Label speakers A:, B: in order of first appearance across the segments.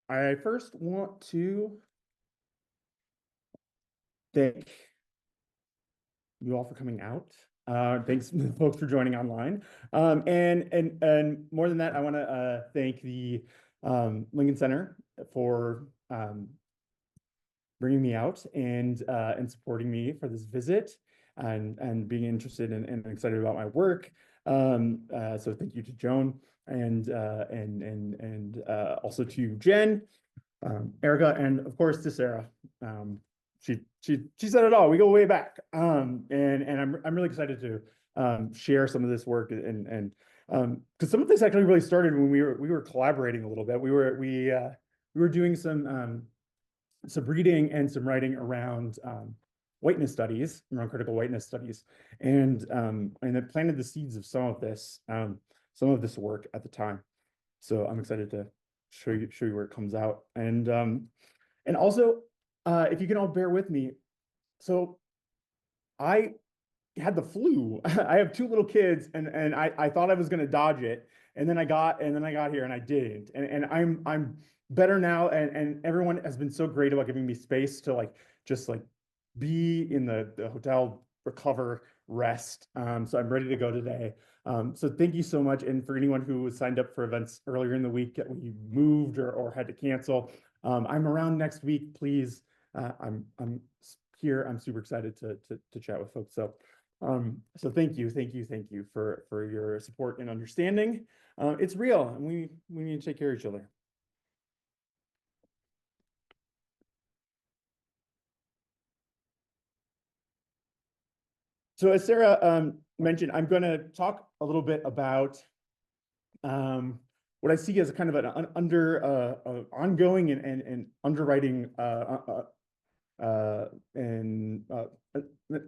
A: I first want to thank you all for coming out. Thanks, folks, for joining online. And more than that, I want to thank the Lincoln Center for bringing me out and supporting me for this visit and being interested and excited about my work. So thank you to Joan and also to Jen, Erica, and of course to Sarah. She said it all. We go way back, and I'm really excited to share some of this work and because some of this actually really started when we were collaborating a little bit. We were doing some reading and some writing around whiteness studies, around critical whiteness studies, and it planted the seeds of some of this work at the time. So I'm excited to show you where it comes out, and also if you can all bear with me. So I had the flu. I have two little kids, and I thought I was going to dodge it, and then I got here and I didn't, and I'm better now, and everyone has been so great about giving me space to just be in the hotel, recover, rest. So I'm ready to go today. So thank you so much, and for anyone who was signed up for events earlier in the week that we moved or had to cancel, I'm around next week. Please, I'm here. I'm super excited to chat with folks. So thank you for your support and understanding. It's real, and we need to take care of each other. So as Sarah mentioned, I'm going to talk a little bit about what I see as a kind of an ongoing and underwriting an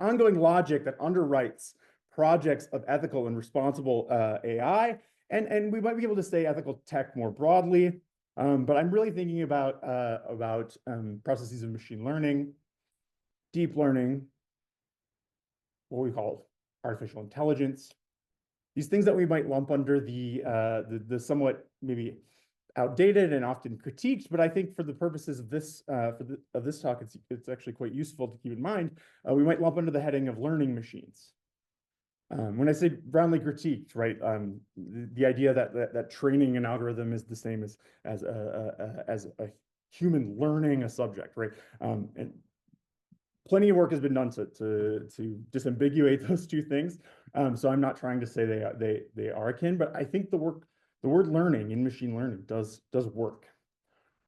A: ongoing logic that underwrites projects of ethical and responsible AI, and we might be able to say ethical tech more broadly, but I'm really thinking about processes of machine learning, deep learning, what we call artificial intelligence, these things that we might lump under the somewhat maybe outdated and often critiqued, but I think for the purposes of this talk, it's actually quite useful to keep in mind. We might lump under the heading of learning machines. When I say roundly critiqued, right, the idea that training an algorithm is the same as a human learning a subject, right? And plenty of work has been done to disambiguate those two things. So I'm not trying to say they are akin, but I think the word learning in machine learning does work,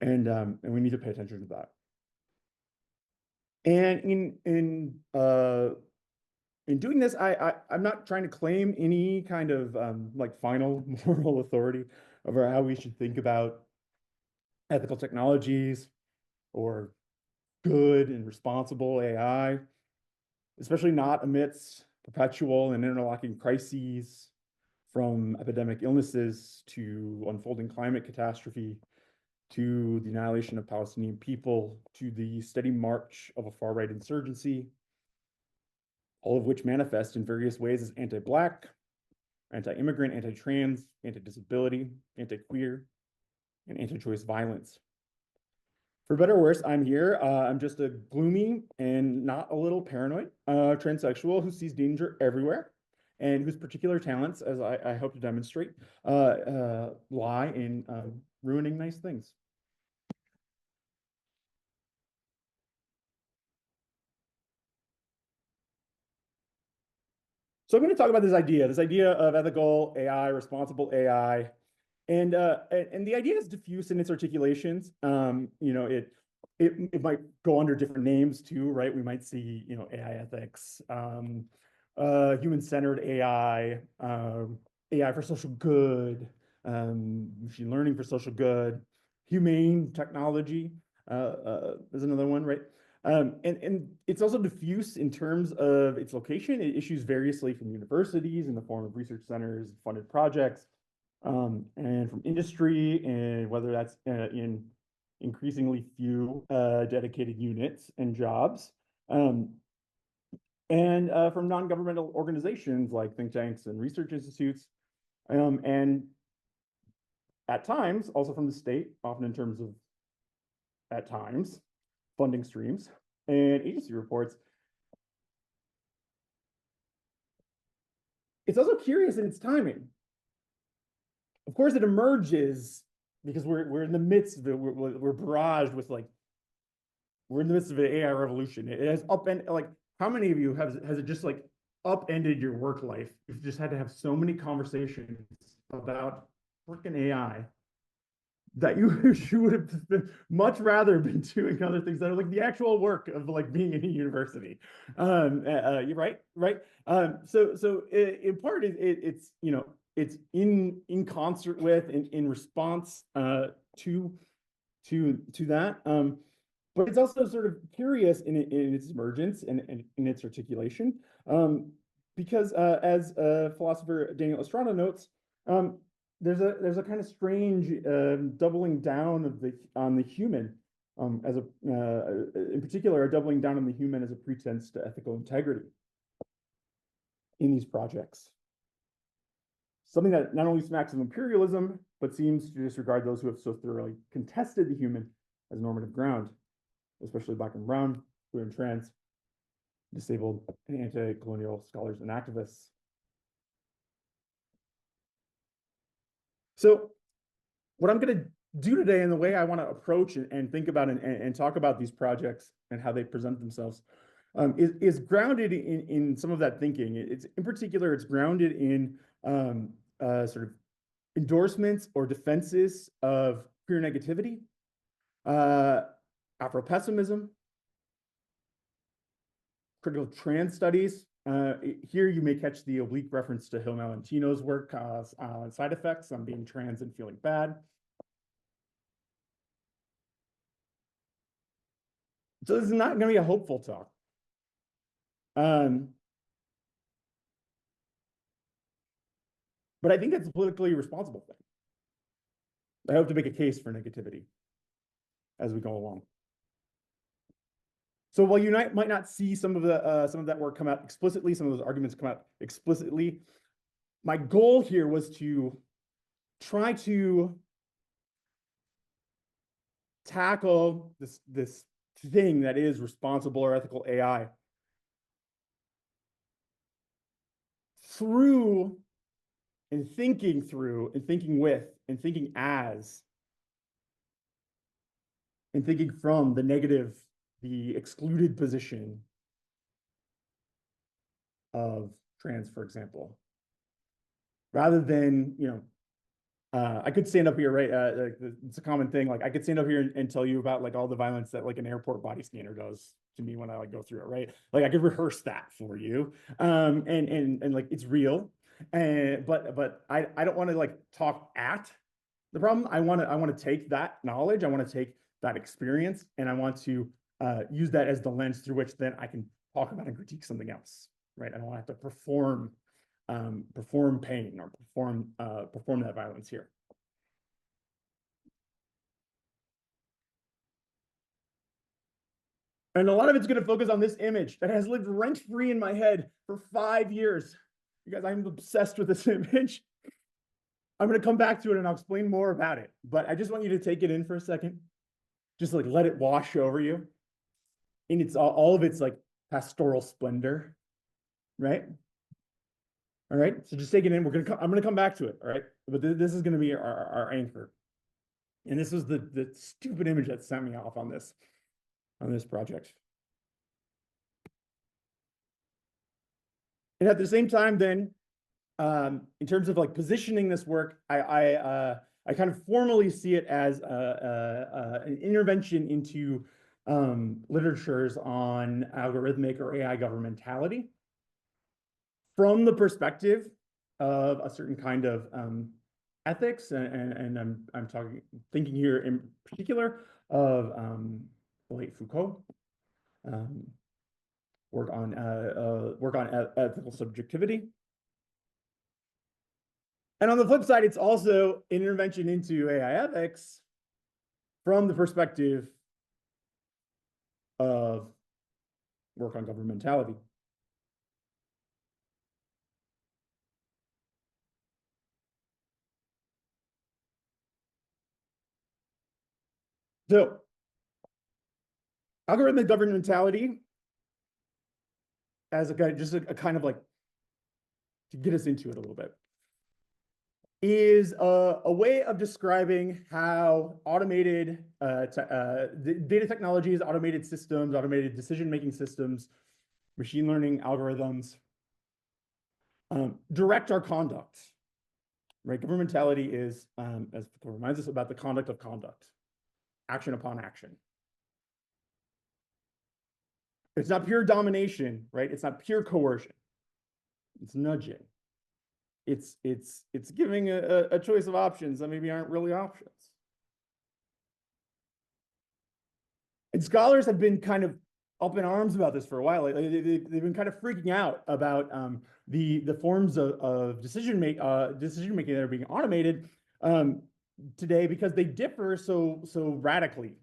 A: and we need to pay attention to that. And in doing this, I'm not trying to claim any kind of final moral authority over how we should think about ethical technologies or good and responsible AI, especially not amidst perpetual and interlocking crises, from epidemic illnesses to unfolding climate catastrophe, to the annihilation of Palestinian people, to the steady march of a far-right insurgency, all of which manifest in various ways as anti-Black, anti-immigrant, anti-trans, anti-disability, anti-queer, and anti-choice violence. For better or worse, I'm here. I'm just a gloomy and not a little paranoid transsexual who sees danger everywhere, and whose particular talents, as I hope to demonstrate, lie in ruining nice things. So I'm going to talk about this idea of ethical AI, responsible AI, and the idea is diffuse in its articulations. It might go under different names too, right? We might see, AI ethics, human-centered AI, AI for social good, machine learning for social good, humane technology is another one, right? And it's also diffuse in terms of its location. It issues variously from universities in the form of research centers, funded projects, and from industry, and whether that's in increasingly few dedicated units and jobs, and from non-governmental organizations like think tanks and research institutes, and at times also from the state, often in terms of, at times, funding streams and agency reports. It's also curious in its timing. Of course, it emerges because we're in the midst of it. We're barraged with like, we're in the midst of an AI revolution. It has upended, like, how many of you has it just like upended your work life? You've just had to have so many conversations about freaking AI that you would have been much rather been doing other things that are like the actual work of like being in a university. Right. So in part it's, you know, it's in concert with, in response to that. But it's also sort of curious in its emergence and in its articulation, because as philosopher Daniel Estrada notes, there's a kind of strange doubling down of on the human, as a in particular, a doubling down on the human as a pretense to ethical integrity in these projects. Something that not only smacks of imperialism, but seems to disregard those who have so thoroughly contested the human as normative ground, especially Black and brown, queer and trans, disabled and anti-colonial scholars and activists. So what I'm going to do today, and the way I want to approach and think about and talk about these projects and how they present themselves, is grounded in some of that thinking. It's in particular, it's grounded in sort of endorsements or defenses of queer negativity, Afro-pessimism, critical trans studies. Here you may catch the oblique reference to Hill Malentino's work on side effects on being trans and feeling bad. So this is not going to be a hopeful talk. But I think that's a politically responsible thing. I hope to make a case for negativity as we go along. So while you might not see some of that work come out explicitly, some of those arguments come out explicitly, my goal here was to try to tackle this thing that is responsible or ethical AI through and thinking through and thinking with and thinking as and thinking from the negative, the excluded position of trans, for example, rather than, you know, I could stand up here, right? It's a common thing. Like I could stand up here and tell you about like all the violence that like an airport body scanner does to me when I like go through it, right? Like I could rehearse that for you, and like it's real, and but I don't want to like talk at the problem. I want to take that knowledge, I want to take that experience, and I want to use that as the lens through which then I can talk about and critique something else, right? I don't want to have to perform pain or perform that violence here. And a lot of it's going to focus on this image that has lived rent-free in my head for 5 years. You guys, I'm obsessed with this image. I'm going to come back to it and I'll explain more about it. But I just want you to take it in for a second. Just like let it wash over you. And it's all of its like pastoral splendor, right? All right. So just take it in. I'm going to come back to it. All right. But this is going to be our anchor. And this was the stupid image that sent me off on this project. And at the same time, then, in terms of like positioning this work, I kind of formally see it as an intervention into literatures on algorithmic or AI governmentality from the perspective of a certain kind of ethics, and I'm thinking here in particular of Foucault, work on ethical subjectivity. And on the flip side, it's also an intervention into AI ethics from the perspective of work on governmentality. So algorithmic governmentality as just a kind of like to get us into it a little bit is a way of describing how automated data technologies, automated systems, automated decision-making systems, machine learning algorithms direct our conduct. Right? Governmentality is, as it reminds us, about the conduct of conduct, action upon action. It's not pure domination, right? It's not pure coercion. It's nudging. It's giving a choice of options that maybe aren't really options. And scholars have been kind of up in arms about this for a while. They've been kind of freaking out about the forms of decision making that are being automated today because they differ so radically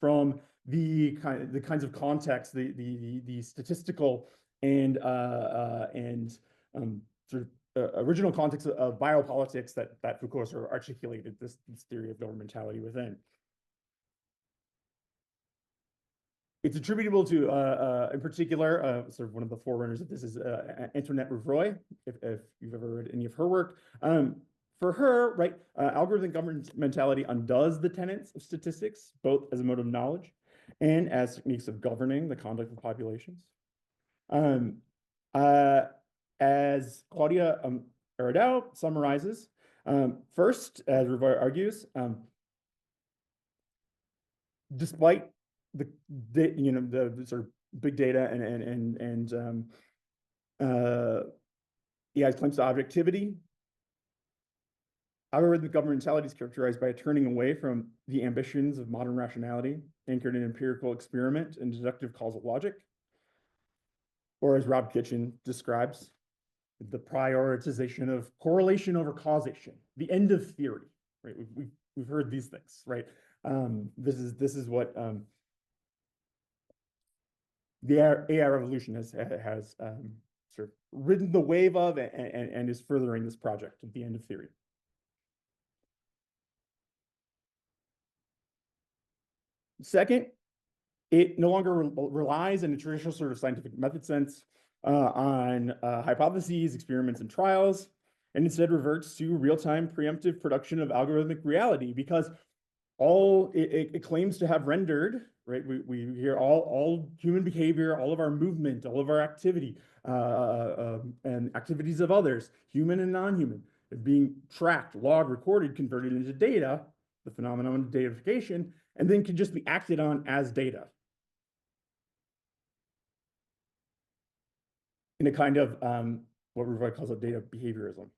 A: from the kinds of context, the statistical and sort of original context of biopolitics that Foucault sort of articulated this theory of governmentality within. It's attributable to, in particular, sort of one of the forerunners of this is Antoinette Rouvroy, if you've ever read any of her work. For her, right, algorithmic governmentality undoes the tenets of statistics, both as a mode of knowledge and as techniques of governing the conduct of populations. As Claudia Eredau summarizes, first, as Rouvroy argues, despite the sort of big data and AI's claims to objectivity, algorithmic governmentality is characterized by a turning away from the ambitions of modern rationality anchored in empirical experiment and deductive causal logic, or as Rob Kitchen describes, the prioritization of correlation over causation, the end of theory. Right, we've heard these things, right? This is what the AI revolution has sort of ridden the wave of and is furthering this project at the end of theory. Second, it no longer relies in a traditional sort of scientific method sense on hypotheses, experiments, and trials, and instead reverts to real-time preemptive production of algorithmic reality because all it claims to have rendered, right? We hear all human behavior, all of our movement, all of our activity, and activities of others, human and non-human, being tracked, logged, recorded, converted into data, the phenomenon of datafication, and then can just be acted on as data. In a kind of what Rouvroy calls a data behaviorism.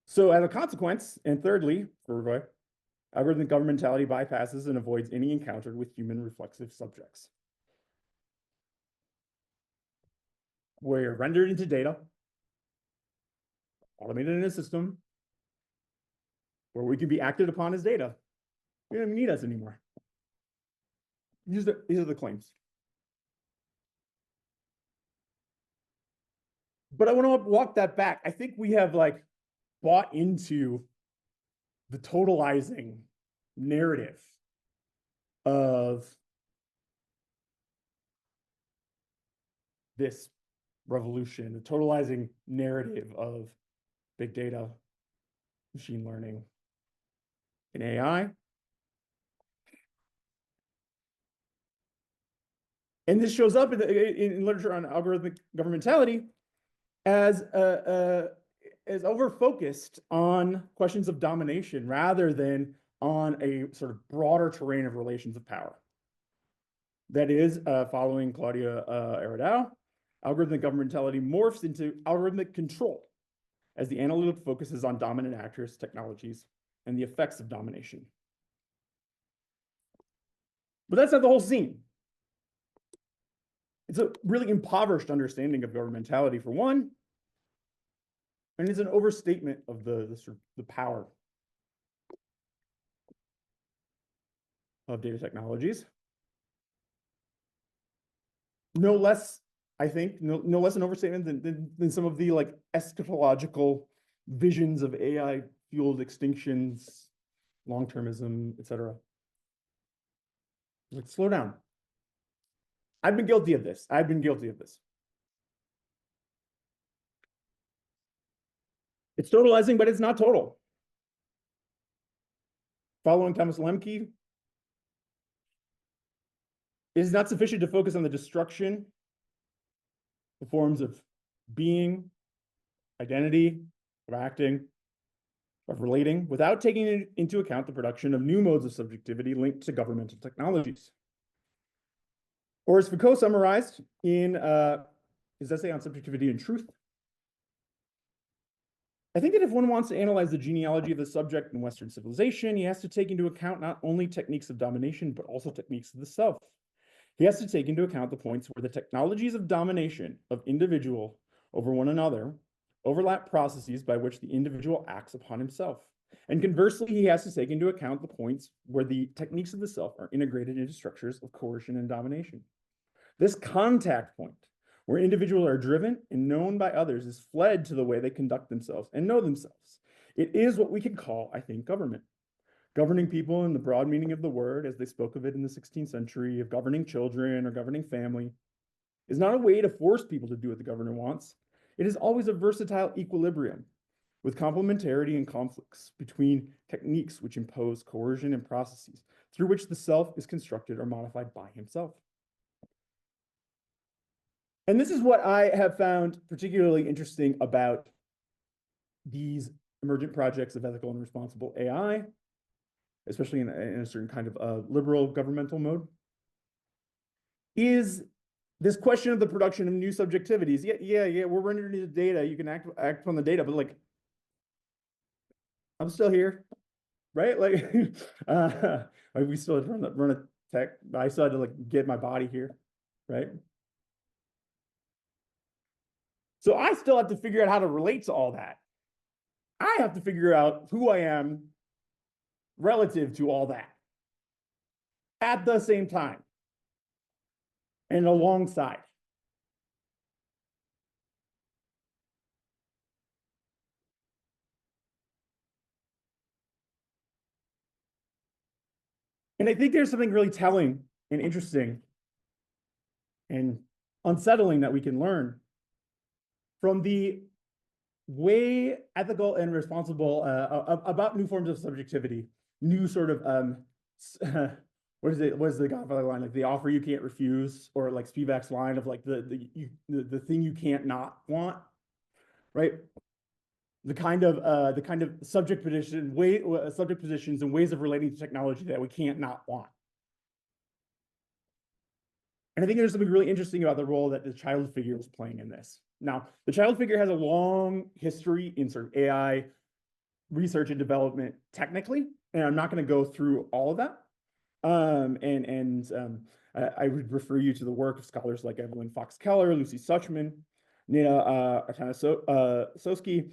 A: So as a consequence, and thirdly, for Rouvroy, algorithmic governmentality bypasses and avoids any encounter with human reflexive subjects. Where you're rendered into data, automated in a system, where we can be acted upon as data. You don't even need us anymore. These are the claims. But I want to walk that back. I think we have like bought into the totalizing narrative of this revolution, the totalizing narrative of big data, machine learning, and AI. And this shows up in literature on algorithmic governmentality as over-focused on questions of domination rather than on a sort of broader terrain of relations of power. That is, following Claudia Eredau, algorithmic governmentality morphs into algorithmic control as the analytic focuses on dominant actors, technologies, and the effects of domination. But that's not the whole scene. It's a really impoverished understanding of governmentality, for one, and it's an overstatement of the power of data technologies. No less, I think, no less an overstatement than some of the like eschatological visions of AI-fueled extinctions long-termism, etc. Like, slow down. I've been guilty of this. I've been guilty of this. It's totalizing, but it's not total. Following Thomas Lemke, it is not sufficient to focus on the destruction, the forms of being, identity, of acting, of relating, without taking into account the production of new modes of subjectivity linked to governmental technologies. Or as Foucault summarized in his essay on subjectivity and truth, I think that if one wants to analyze the genealogy of the subject in Western civilization, he has to take into account not only techniques of domination, but also techniques of the self. He has to take into account the points where the technologies of domination of individual over one another overlap processes by which the individual acts upon himself. And conversely, he has to take into account the points where the techniques of the self are integrated into structures of coercion and domination. This contact point, where individuals are driven and known by others, is fled to the way they conduct themselves and know themselves. It is what we can call, I think, government. Governing people in the broad meaning of the word, as they spoke of it in the 16th century, of governing children or governing family, is not a way to force people to do what the governor wants. It is always a versatile equilibrium with complementarity and conflicts between techniques which impose coercion and processes through which the self is constructed or modified by himself. And this is what I have found particularly interesting about these emergent projects of ethical and responsible AI, especially in a certain kind of liberal governmental mode, is this question of the production of new subjectivities. Yeah, we're rendering the data. You can act on the data, but like, I'm still here, right? Like, like we still run a tech. I still had to like get my body here, right? So I still have to figure out how to relate to all that. I have to figure out who I am relative to all that at the same time and alongside. And I think there's something really telling and interesting and unsettling that we can learn from the way ethical and responsible about new forms of subjectivity, new sort of what is the Godfather line, like the offer you can't refuse, or like Spivak's line of like the thing you can't not want, right? The kind of subject positions and ways of relating to technology that we can't not want. And I think there's something really interesting about the role that the child figure is playing in this. Now, the child figure has a long history in sort of AI research and development technically, and I'm not going to go through all of that. I would refer you to the work of scholars like Evelyn Fox Keller, Lucy Suchman, Nina Artana-Sosky,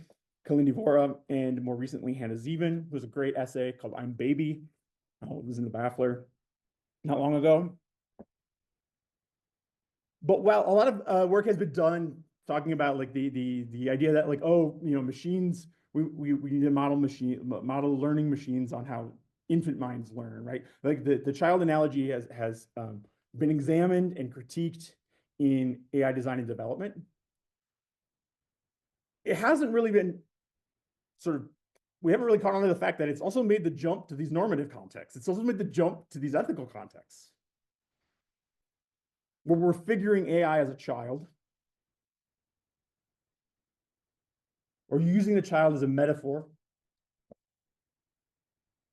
A: Kalindi Vora, and more recently Hannah Zeven, who has a great essay called I'm Baby. It was in the Baffler not long ago. But while a lot of work has been done talking about like the idea that like, oh, you know, machines, we need to model learning machines on how infant minds learn, right? Like the child analogy has been examined and critiqued in AI design and development. It hasn't really been we haven't really caught on to the fact that it's also made the jump to these normative contexts. It's also made the jump to these ethical contexts, where we're figuring AI as a child, or using the child as a metaphor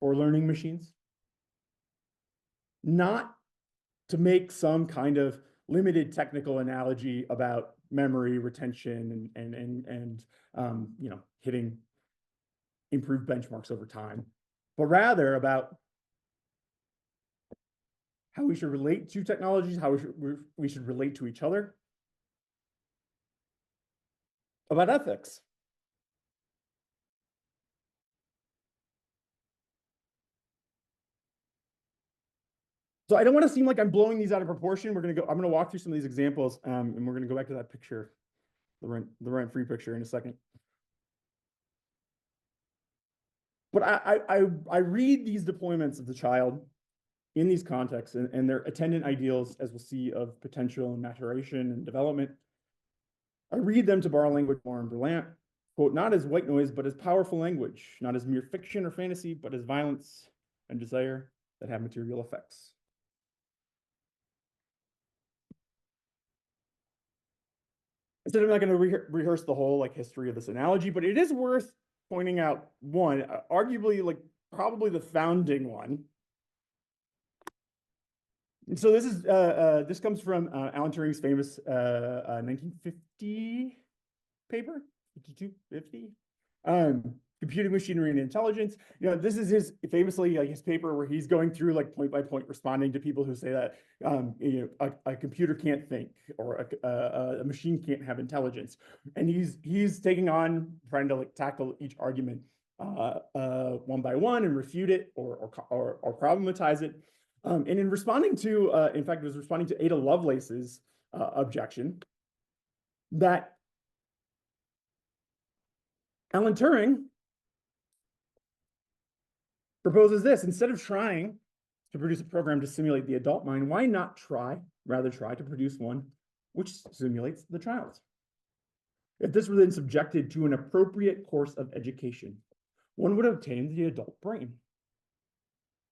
A: for learning machines, not to make some kind of limited technical analogy about memory retention and you know, hitting improved benchmarks over time, but rather about how we should relate to technologies, how we should relate to each other, about ethics. So I don't want to seem like I'm blowing these out of proportion. I'm going to walk through some of these examples, and we're going to go back to that picture, the rent-free picture in a second. But I read these deployments of the child in these contexts and their attendant ideals, as we'll see, of potential and maturation and development. I read them, to borrow language Lauren Berlant, quote, not as white noise, but as powerful language, not as mere fiction or fantasy, but as violence and desire that have material effects. Instead, I'm not going to rehearse the whole history of this analogy, but it is worth pointing out one, arguably probably the founding one. And so this comes from Alan Turing's famous 1950 paper, 5250, computing machinery and intelligence. This is his famously his paper where he's going through point by point responding to people who say that a computer can't think, or a machine can't have intelligence, and he's taking on trying to tackle each argument one by one and refute it or problematize it. And in responding to, in fact, it was responding to Ada Lovelace's objection that Alan Turing proposes this: instead of trying to produce a program to simulate the adult mind, why not rather try to produce one which simulates the child? If this were then subjected to an appropriate course of education, one would obtain the adult brain.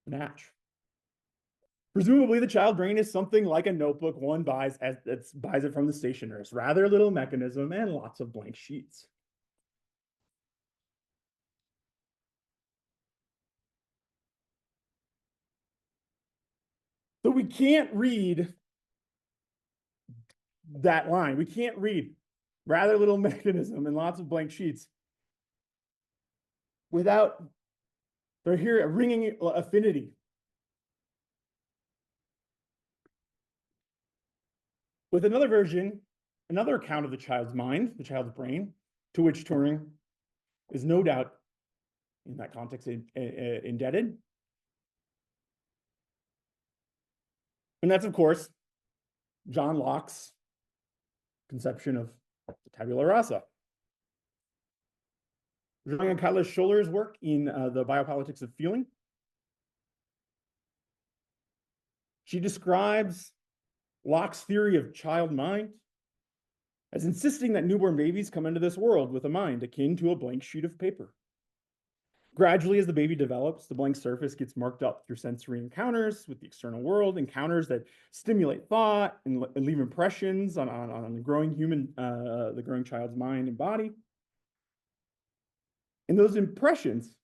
A: Match. Presumably, the child brain is something like a notebook one buys it from the stationer's, rather little mechanism and lots of blank sheets. So we can't read that line. We can't read rather little mechanism and lots of blank sheets without here a ringing affinity. With another version, another account of the child's mind, the child's brain, to which Turing is no doubt in that context indebted. And that's, of course, John Locke's conception of the tabula rasa. Drawing on Kailash Scholler's work in the Biopolitics of Feeling, she describes Locke's theory of child mind as insisting that newborn babies come into this world with a mind akin to a blank sheet of paper. Gradually, as the baby develops, the blank surface gets marked up through sensory encounters with the external world, encounters that stimulate thought and leave impressions on the growing the growing child's mind and body. And those impressions,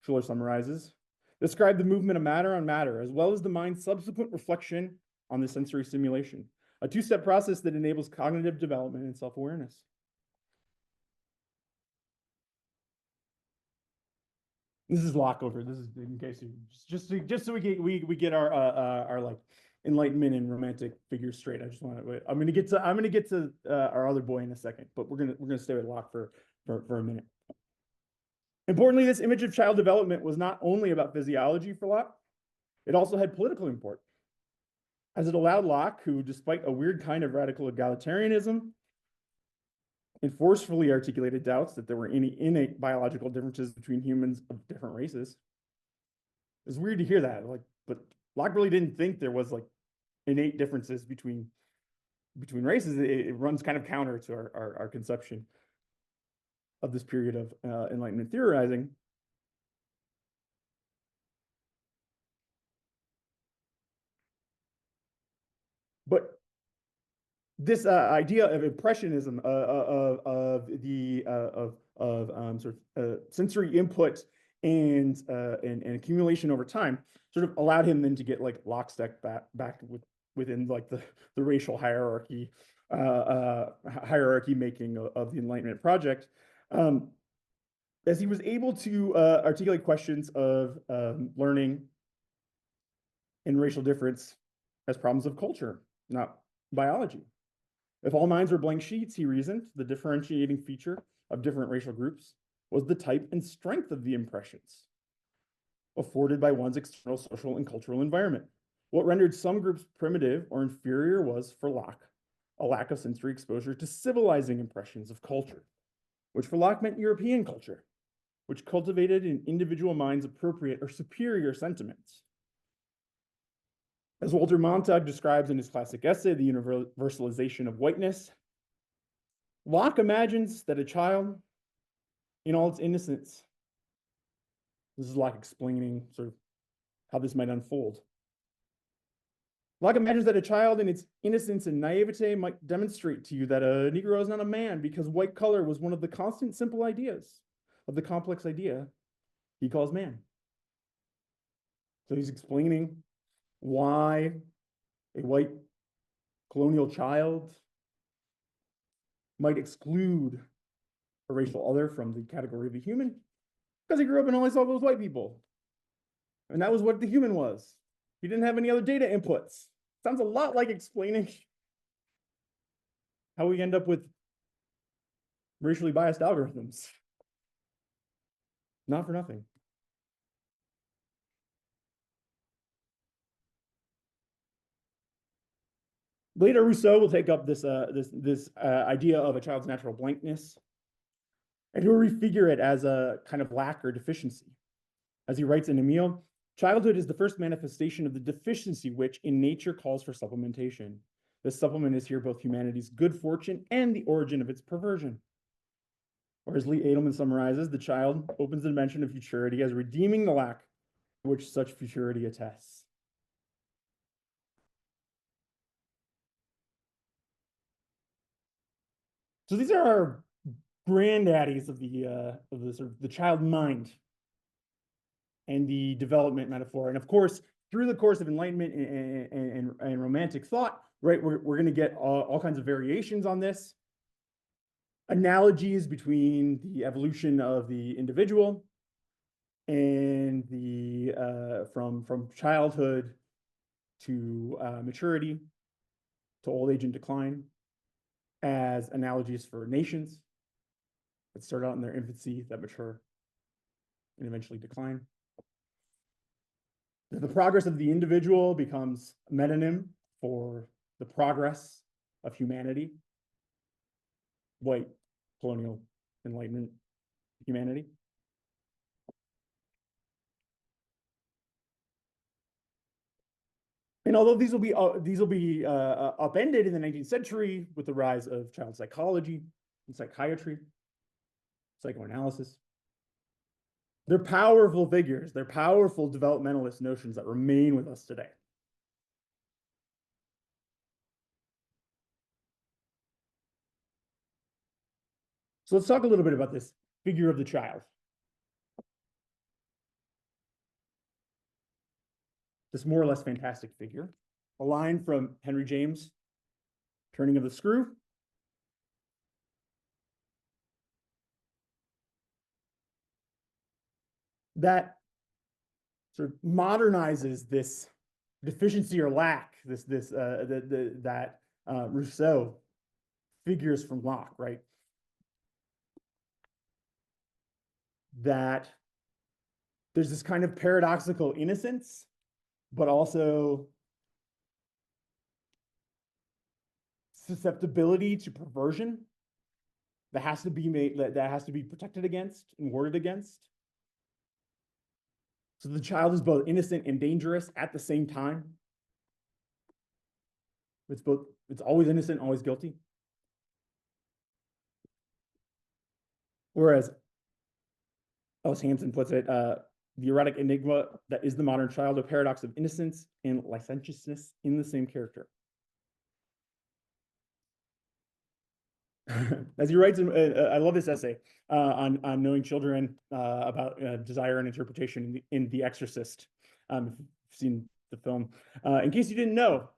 A: Schuller summarizes, describe the movement of matter on matter, as well as the mind's subsequent reflection on the sensory stimulation, a two-step process that enables cognitive development and self-awareness. This is Locke over. This is in case you just so we get our enlightenment and romantic figures straight. I just want to. I'm gonna get to our other boy in a second, but we're gonna stay with Locke for a minute. Importantly, this image of child development was not only about physiology for Locke; it also had political import, as it allowed Locke, who, despite a weird kind of radical egalitarianism, and forcefully articulated doubts that there were any innate biological differences between humans of different races. It's weird to hear that, but Locke really didn't think there was innate differences between races. It runs kind of counter to our conception of this period of Enlightenment theorizing. But this idea of impressionism, of sensory input and accumulation over time, sort of allowed him then to get lockstep back within the racial hierarchy making of the Enlightenment project, as he was able to articulate questions of learning and racial difference as problems of culture, not biology. If all minds were blank sheets, he reasoned, the differentiating feature of different racial groups was the type and strength of the impressions afforded by one's external social and cultural environment. What rendered some groups primitive or inferior was, for Locke, a lack of sensory exposure to civilizing impressions of culture, which for Locke meant European culture. which cultivated in individual minds appropriate or superior sentiments. As Walter Montag describes in his classic essay, The Universalization of Whiteness, Locke imagines that a child, in all its innocence, this is Locke explaining sort of how this might unfold. Locke imagines that a child in its innocence and naivete might demonstrate to you that a Negro is not a man because white color was one of the constant simple ideas of the complex idea he calls man. So he's explaining why a white colonial child might exclude a racial other from the category of a human because he grew up and only saw those white people. And that was what the human was. He didn't have any other data inputs. Sounds a lot like explaining how we end up with racially biased algorithms. Not for nothing. Later, Rousseau will take up this idea of a child's natural blankness, and he'll refigure it as a kind of lack or deficiency. As he writes in Emile, childhood is the first manifestation of the deficiency which in nature calls for supplementation. This supplement is here both humanity's good fortune and the origin of its perversion. Or as Lee Edelman summarizes, the child opens the dimension of futurity as redeeming the lack which such futurity attests. So these are our granddaddies of the sort of the child mind and the development metaphor. And of course, through the course of Enlightenment and Romantic thought, right, we're going to get all kinds of variations on this. Analogies between the evolution of the individual and the from childhood to maturity to old age and decline as analogies for nations that start out in their infancy, that mature, and eventually decline. The progress of the individual becomes a metonym for the progress of humanity, white, colonial, Enlightenment humanity. And although these will be upended in the 19th century with the rise of child psychology and psychiatry, psychoanalysis, they're powerful figures. They're powerful developmentalist notions that remain with us today. So let's talk a little bit about this figure of the child. This more or less fantastic figure. A line from Henry James, Turning of the Screw. That sort of modernizes this deficiency or lack, that Rousseau figures from Locke, right? That there's this kind of paradoxical innocence, but also susceptibility to perversion that has to be made, that has to be protected against and warded against. So the child is both innocent and dangerous at the same time. It's always innocent, always guilty. Whereas Ellis Hansen puts it, the erotic enigma that is the modern child, a paradox of innocence and licentiousness in the same character. As he writes, I love this essay on knowing children about desire and interpretation in The Exorcist. If you've seen the film, in case you didn't know,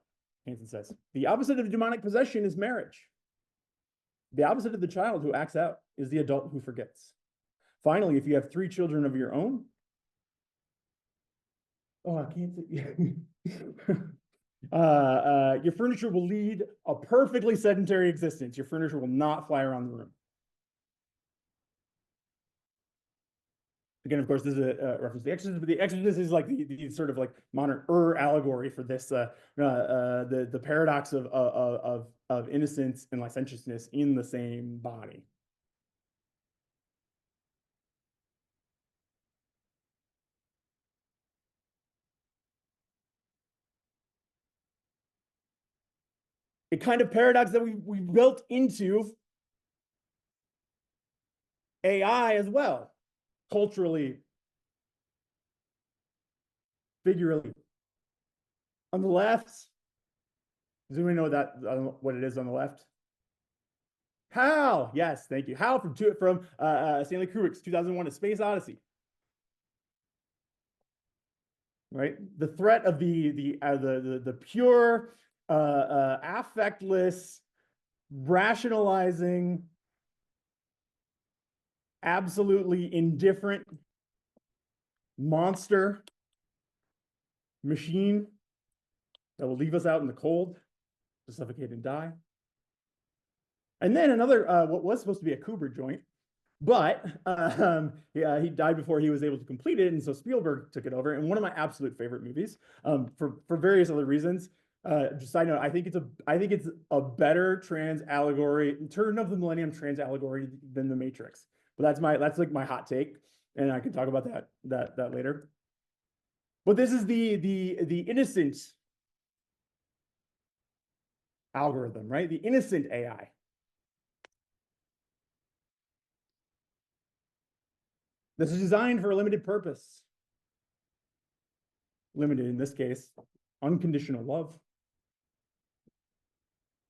A: Hansen says, the opposite of demonic possession is marriage. The opposite of the child who acts out is the adult who forgets. Finally, if you have 3 children of your own, oh, I can't say. Your furniture will lead a perfectly sedentary existence. Your furniture will not fly around the room. Again, of course, this is a reference to The Exorcist, but The Exorcist is like the sort of like modern allegory for this, the paradox of innocence and licentiousness in the same body. a kind of paradox that we built into AI as well, culturally, figuratively. On the left, does anyone know that what it is on the left? HAL, yes, thank you. HAL from Stanley Kubrick's 2001: A Space Odyssey. Right, the threat of the pure, affectless, rationalizing, absolutely indifferent monster machine that will leave us out in the cold to suffocate and die. And then another, what was supposed to be a Kubrick joint, but yeah, he died before he was able to complete it, and so Spielberg took it over. And one of my absolute favorite movies, for various other reasons. Just side note, I think it's a better trans allegory, turn of the millennium trans allegory than The Matrix. But that's like my hot take, and I can talk about that later. But this is the innocent algorithm, right? The innocent AI. This is designed for a limited purpose. Limited in this case, unconditional love.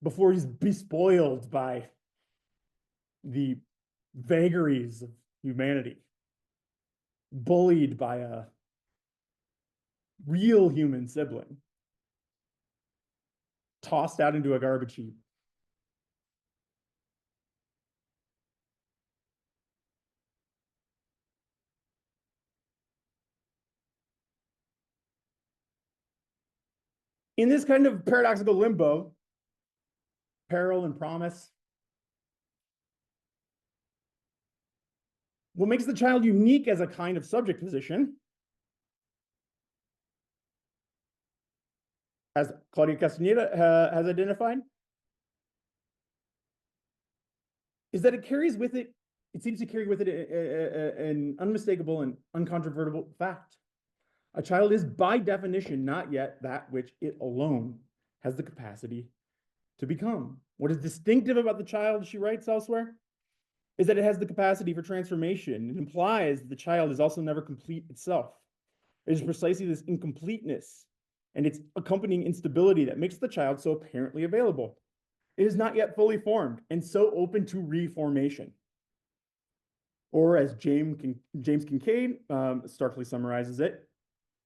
A: Before he's bespoiled by the vagaries of humanity, bullied by a real human sibling, tossed out into a garbage heap. In this kind of paradoxical limbo, peril and promise, what makes the child unique as a kind of subject position, as Claudia Castaneda has identified, is that it seems to carry with it an unmistakable and uncontrovertible fact. A child is by definition not yet that which it alone has the capacity to become. What is distinctive about the child, she writes elsewhere, is that it has the capacity for transformation. It implies that the child is also never complete itself. It is precisely this incompleteness and its accompanying instability that makes the child so apparently available. It is not yet fully formed and so open to reformation. Or as James Kincaid starkly summarizes it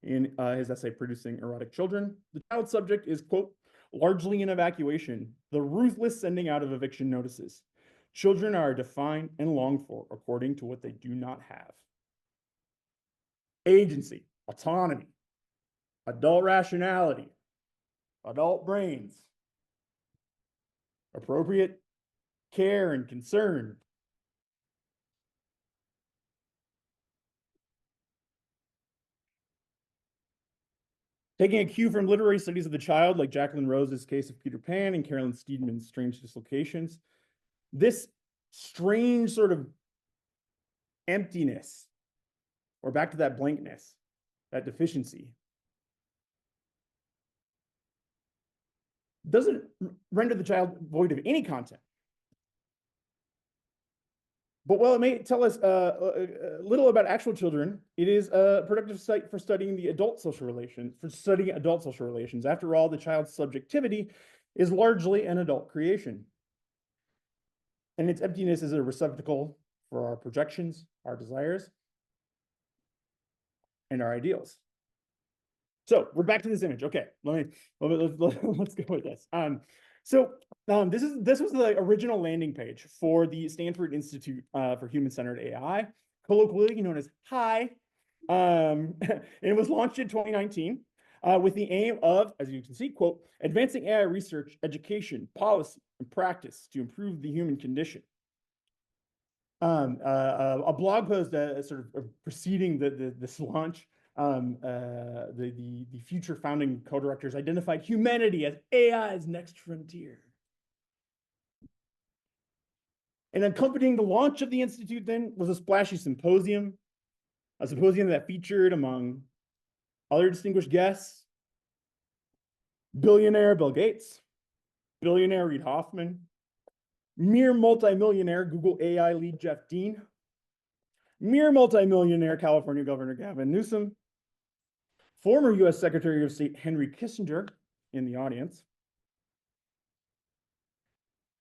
A: in his essay, Producing Erotic Children, the child subject is, quote, largely in evacuation, the ruthless sending out of eviction notices. Children are defined and longed for according to what they do not have. Agency, autonomy, adult rationality, adult brains, appropriate care and concern. Taking a cue from literary studies of the child, like Jacqueline Rose's Case of Peter Pan and Carolyn Steedman's Strange Dislocations, this strange sort of emptiness, or back to that blankness, that deficiency, doesn't render the child void of any content. But while it may tell us little about actual children, it is a productive site for studying adult social relations. After all, the child's subjectivity is largely an adult creation. And its emptiness is a receptacle for our projections, our desires, and our ideals. So we're back to this image. Okay, let's go with this. This was the original landing page for the Stanford Institute for Human-Centered AI, colloquially known as HI. It was launched in 2019 with the aim of, as you can see, quote, advancing AI research, education, policy, and practice to improve the human condition. A blog post sort of preceding this launch, the future founding co-directors identified humanity as AI's next frontier. And accompanying the launch of the Institute then was a splashy symposium, that featured, among other distinguished guests, billionaire Bill Gates, billionaire Reid Hoffman, mere multimillionaire Google AI lead Jeff Dean, mere multimillionaire California Governor Gavin Newsom, former US Secretary of State Henry Kissinger in the audience,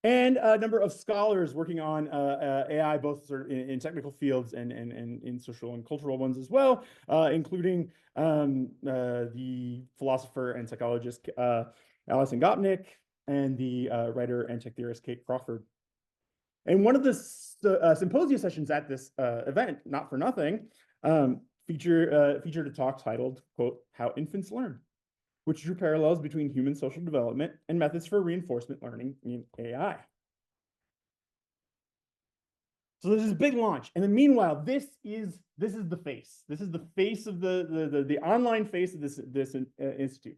A: and a number of scholars working on AI, both sort of in technical fields and in social and cultural ones as well, including the philosopher and psychologist Alison Gopnik and the writer and tech theorist Kate Crawford. And one of the symposium sessions at this event, not for nothing, featured a talk titled, quote, "How Infants Learn," which drew parallels between human social development and methods for reinforcement learning in AI. So there's this big launch. And then meanwhile, this is the face. This is the face of the online face of this institute.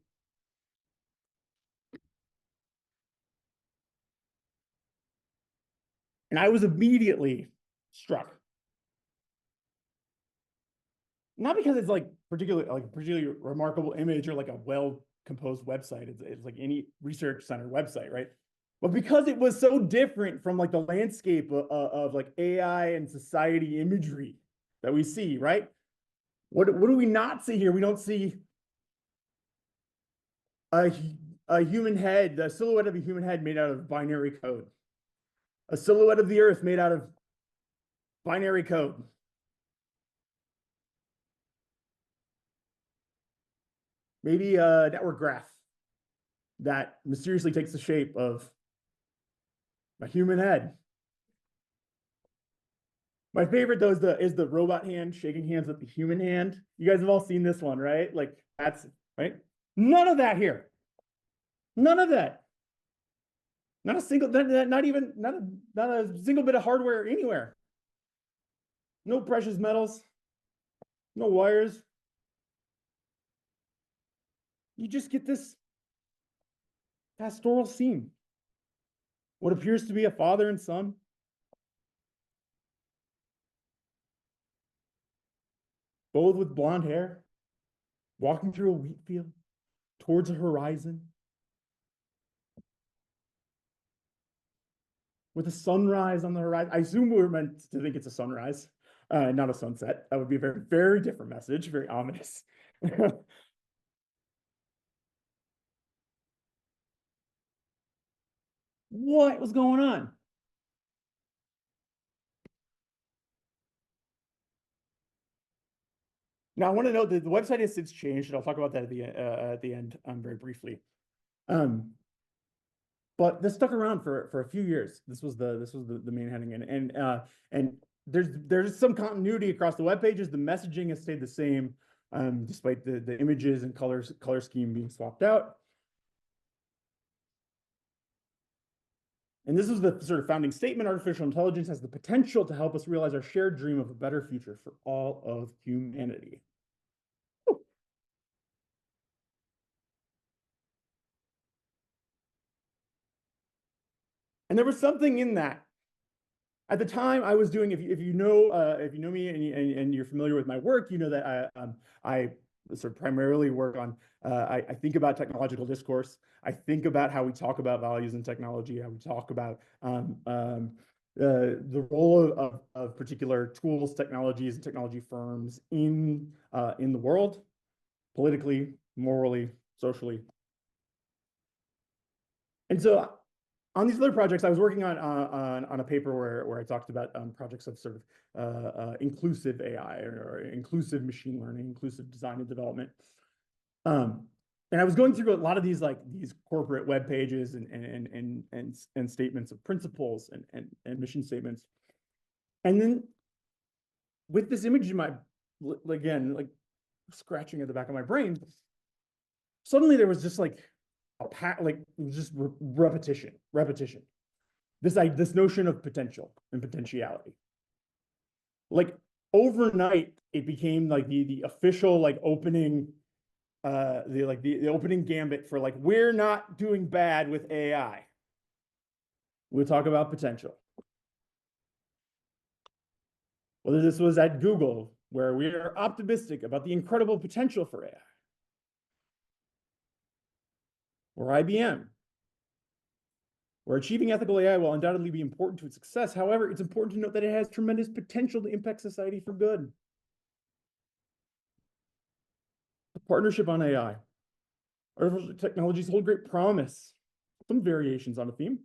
A: And I was immediately struck. Not because it's like a particularly remarkable image or like a well-composed website. It's like any research center website, right? But because it was so different from like the landscape of like AI and society imagery that we see, right? What do we not see here? We don't see a human head, the silhouette of a human head made out of binary code, a silhouette of the earth made out of binary code. Maybe a network graph that mysteriously takes the shape of a human head. My favorite though is the robot hand shaking hands with the human hand. You guys have all seen this one, right? Like that's right. None of that here. None of that. Not a single, not even not a single bit of hardware anywhere. No precious metals. No wires. You just get this pastoral scene. What appears to be a father and son. Both with blonde hair, walking through a wheat field towards a horizon with a sunrise on the horizon. I assume we're meant to think it's a sunrise, not a sunset. That would be a very, very different message, very ominous. What was going on? Now, I want to note that the website has since changed, and I'll talk about that at the end very briefly. But this stuck around for a few years. This was the main heading, and there's some continuity across the web pages. The messaging has stayed the same, despite the images and color scheme being swapped out. And this is the sort of founding statement: artificial intelligence has the potential to help us realize our shared dream of a better future for all of humanity. Whew. And there was something in that. At the time, I was doing, if you know me and you're familiar with my work, you know that I sort of primarily work on, I think about technological discourse. I think about how we talk about values in technology, how we talk about the role of particular tools, technologies, and technology firms in the world, politically, morally, socially. And so on these other projects, I was working on a paper where I talked about projects of sort of inclusive AI or inclusive machine learning, inclusive design and development. And I was going through a lot of these corporate web pages and statements of principles and mission statements. And then with this image in my, again, like scratching at the back of my brain, suddenly there was just like just repetition. This notion of potential and potentiality. Like overnight, it became like the official like opening, the opening gambit for like, we're not doing bad with AI. We'll talk about potential. Whether this was at Google, where we are optimistic about the incredible potential for AI, or IBM, Where achieving ethical AI will undoubtedly be important to its success, however, it's important to note that it has tremendous potential to impact society for good. The partnership on AI. Artificial technologies hold great promise. Some variations on a theme.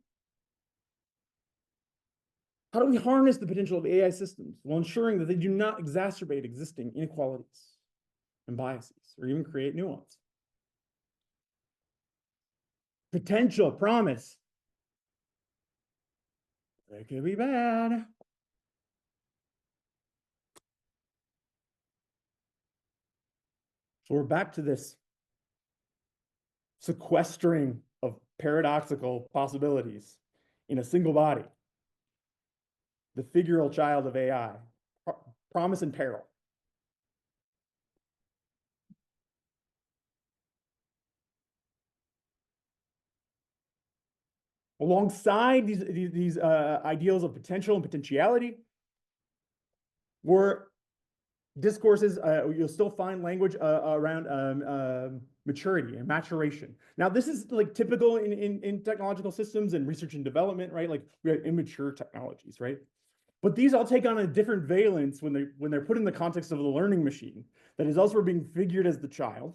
A: How do we harness the potential of AI systems while ensuring that they do not exacerbate existing inequalities and biases, or even create new ones? Potential, promise. It could be bad. So we're back to this sequestering of paradoxical possibilities in a single body. The figural child of AI, promise and peril. Alongside these ideals of potential and potentiality were discourses, you'll still find language around maturity and maturation. Now, this is like typical in technological systems and research and development, right? Like we have immature technologies, right? But these all take on a different valence when they're put in the context of the learning machine that is elsewhere being figured as the child.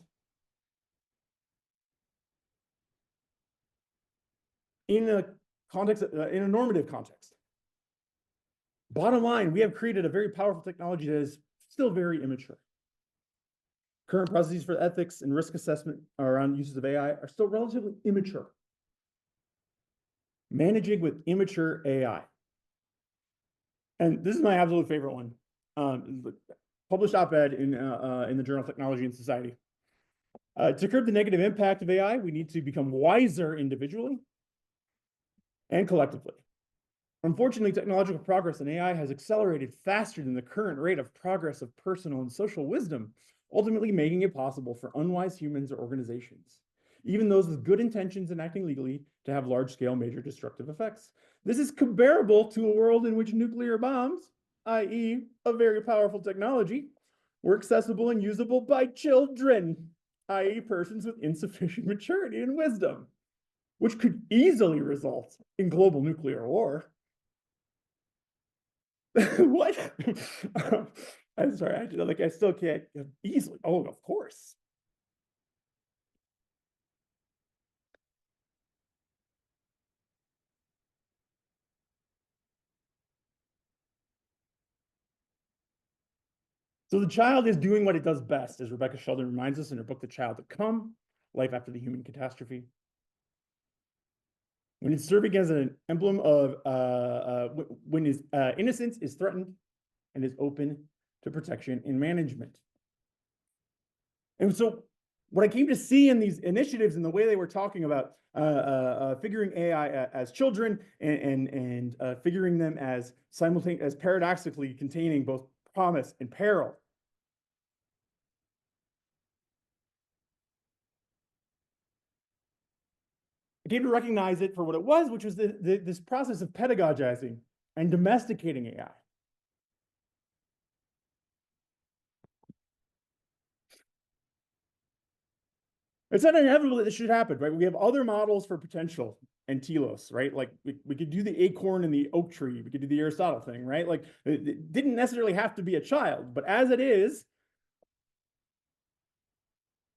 A: In a context, in a normative context. Bottom line, we have created a very powerful technology that is still very immature. Current processes for ethics and risk assessment around uses of AI are still relatively immature. Managing with immature AI. And this is my absolute favorite one. Published op-ed in the Journal of Technology and Society. To curb the negative impact of AI, we need to become wiser individually and collectively. Unfortunately, technological progress in AI has accelerated faster than the current rate of progress of personal and social wisdom, ultimately making it possible for unwise humans or organizations, even those with good intentions and acting legally, to have large-scale major destructive effects. This is comparable to a world in which nuclear bombs, i.e. a very powerful technology, were accessible and usable by children, i.e. persons with insufficient maturity and wisdom, which could easily result in global nuclear war. What? I'm sorry, I still can't easily. Oh, of course. So the child is doing what it does best, as Rebecca Sheldon reminds us in her book, The Child That Come, Life After the Human Catastrophe. When it's serving as an emblem of when his innocence is threatened and is open to protection and management. And so what I came to see in these initiatives and the way they were talking about figuring AI as children and figuring them as simultaneously, as paradoxically containing both promise and peril. I came to recognize it for what it was, which was this process of pedagogizing and domesticating AI. It's not inevitable that this should happen, right? We have other models for potential and telos, right? Like we could do the acorn and the oak tree. We could do the Aristotle thing, right? Like it didn't necessarily have to be a child, but as it is,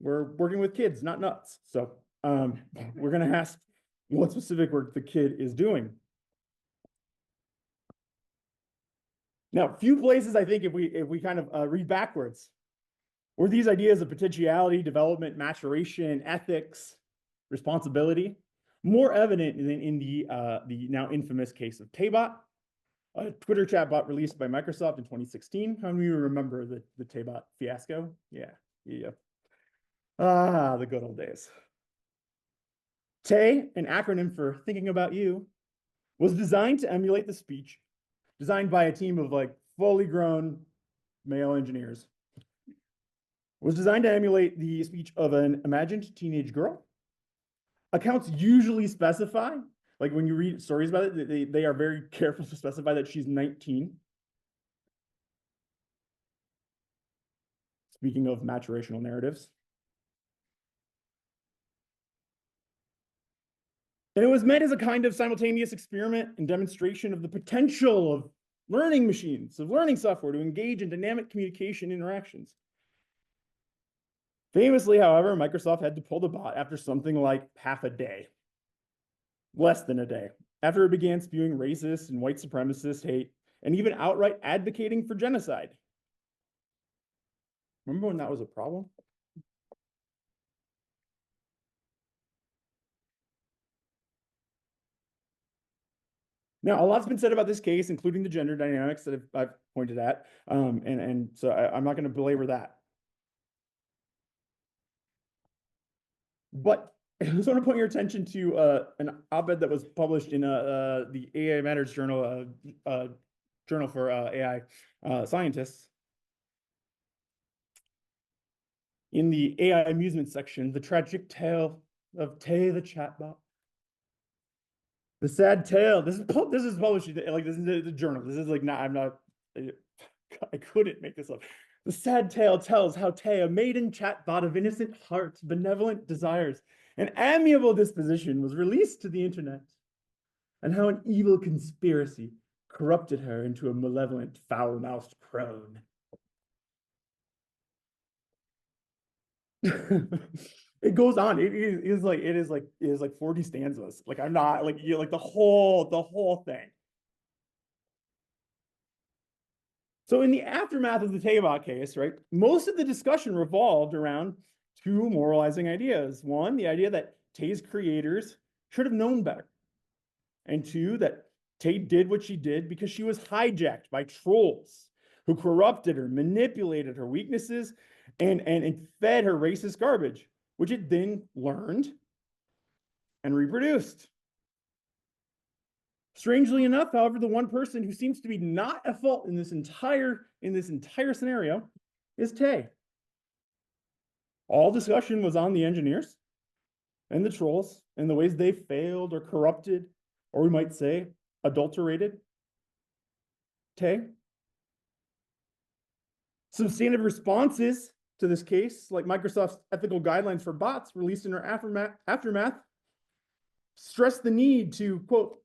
A: we're working with kids, not nuts. So we're going to ask what specific work the kid is doing. Now, few places, I think, if we kind of read backwards, were these ideas of potentiality, development, maturation, ethics, responsibility more evident than in the now infamous case of Taybot, a Twitter chatbot released by Microsoft in 2016. How many of you remember the Taybot fiasco? Yeah. Ah, the good old days. Tay, an acronym for thinking about you, was designed to emulate the speech designed by a team of like fully grown male engineers. Was designed to emulate the speech of an imagined teenage girl. Accounts usually specify, like when you read stories about it, they are very careful to specify that she's 19. Speaking of maturational narratives. And it was meant as a kind of simultaneous experiment and demonstration of the potential of learning machines, of learning software to engage in dynamic communication interactions. Famously, however, Microsoft had to pull the bot after something like half a day, less than a day, after it began spewing racist and white supremacist hate and even outright advocating for genocide. Remember when that was a problem? Now, a lot's been said about this case, including the gender dynamics that I've pointed at, and so I'm not going to belabor that. But I just want to point your attention to an op-ed that was published in the AI Matters journal, journal for AI scientists. In the AI amusement section, the tragic tale of Tay the chatbot. The sad tale. This is published like this is the journal. This is like not. I'm not. I couldn't make this up. The sad tale tells how Tay, a maiden chatbot of innocent heart, benevolent desires, and amiable disposition, was released to the internet, and how an evil conspiracy corrupted her into a malevolent, foul-mouthed crone. It goes on. It is like 40 stanzas. Like I'm not like you like the whole thing. So in the aftermath of the Taybot case, right, most of the discussion revolved around two moralizing ideas. One, the idea that Tay's creators should have known better. And two, that Tay did what she did because she was hijacked by trolls who corrupted her, manipulated her weaknesses, and fed her racist garbage, which it then learned and reproduced. Strangely enough, however, the one person who seems to be not at fault in this entire scenario is Tay. All discussion was on the engineers and the trolls and the ways they failed or corrupted, or we might say adulterated Tay. Substantive responses to this case, like Microsoft's ethical guidelines for bots released in our aftermath, stress the need to, quote,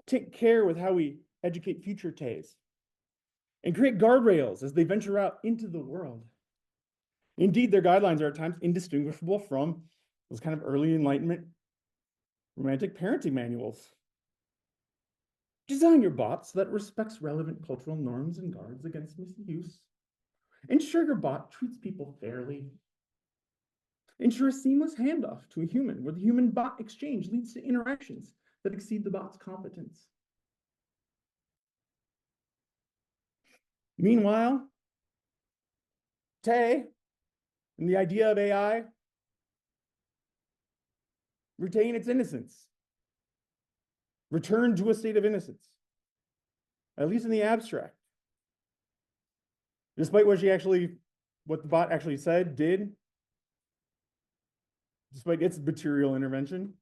A: take care with how we educate future Tays and create guardrails as they venture out into the world. Indeed, their guidelines are at times indistinguishable from those kind of early Enlightenment romantic parenting manuals. Design your bot so that respects relevant cultural norms and guards against misuse. Ensure your bot treats people fairly. Ensure a seamless handoff to a human where the human-bot exchange leads to interactions that exceed the bot's competence. Meanwhile, Tay and the idea of AI retain its innocence, return to a state of innocence, at least in the abstract. Despite what the bot actually said, did, despite its material intervention,